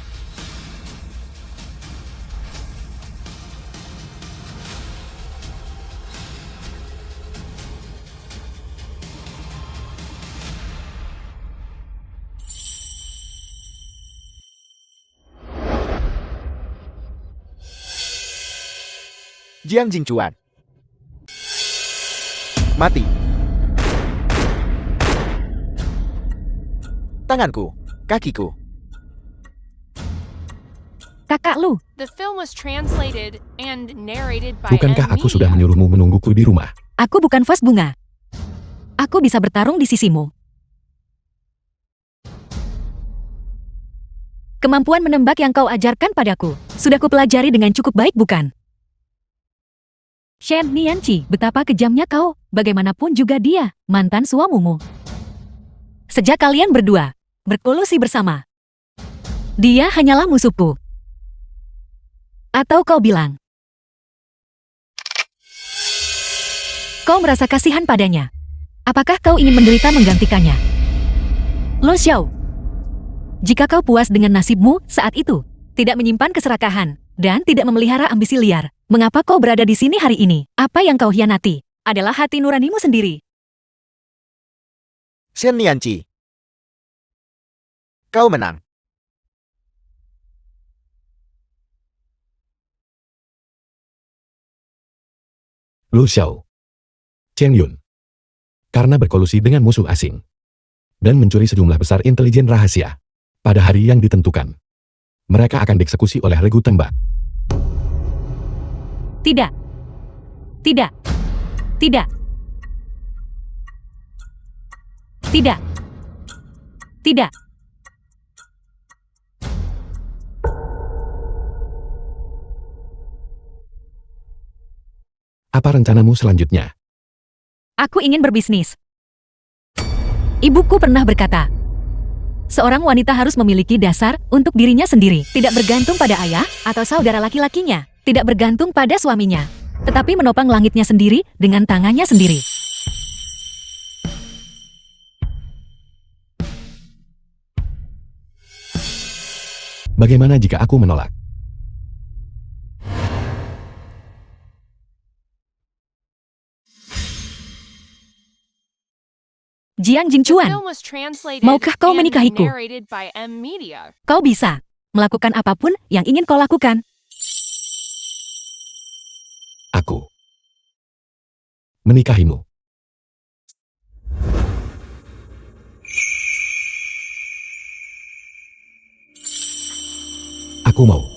Jiang Jingchuan. Mati. Tanganku, kakiku. Kakak Lu, The film was translated and narrated by Bukankah M aku sudah Media. menyuruhmu menungguku di rumah? aku bukan vas bunga. Aku bisa bertarung di sisimu. Kemampuan menembak yang kau ajarkan padaku, sudah kupelajari dengan cukup baik bukan? Shen Nianqi, betapa kejamnya kau, bagaimanapun juga dia, mantan suamimu. Sejak kalian berdua berkolusi bersama, dia hanyalah musuhku. Atau kau bilang, kau merasa kasihan padanya? Apakah kau ingin menderita menggantikannya? Lo Xiao, jika kau puas dengan nasibmu saat itu, tidak menyimpan keserakahan, dan tidak memelihara ambisi liar, mengapa kau berada di sini hari ini? Apa yang kau hianati adalah hati nuranimu sendiri. Shen Nianqi. Kau menang. Lu Xiao, Cheng Yun, karena berkolusi dengan musuh asing dan mencuri sejumlah besar intelijen rahasia pada hari yang ditentukan, mereka akan dieksekusi oleh regu tembak. Tidak. Tidak. Tidak. Tidak. Tidak. Apa rencanamu selanjutnya? Aku ingin berbisnis. Ibuku pernah berkata, seorang wanita harus memiliki dasar untuk dirinya sendiri, tidak bergantung pada ayah atau saudara laki-lakinya, tidak bergantung pada suaminya, tetapi menopang langitnya sendiri dengan tangannya sendiri. Bagaimana jika aku menolak? Jiang The Jingchuan, film was translated maukah kau and menikahiku? narrated by M Media. Kau bisa melakukan apapun yang ingin kau lakukan. Aku menikahimu. Aku mau.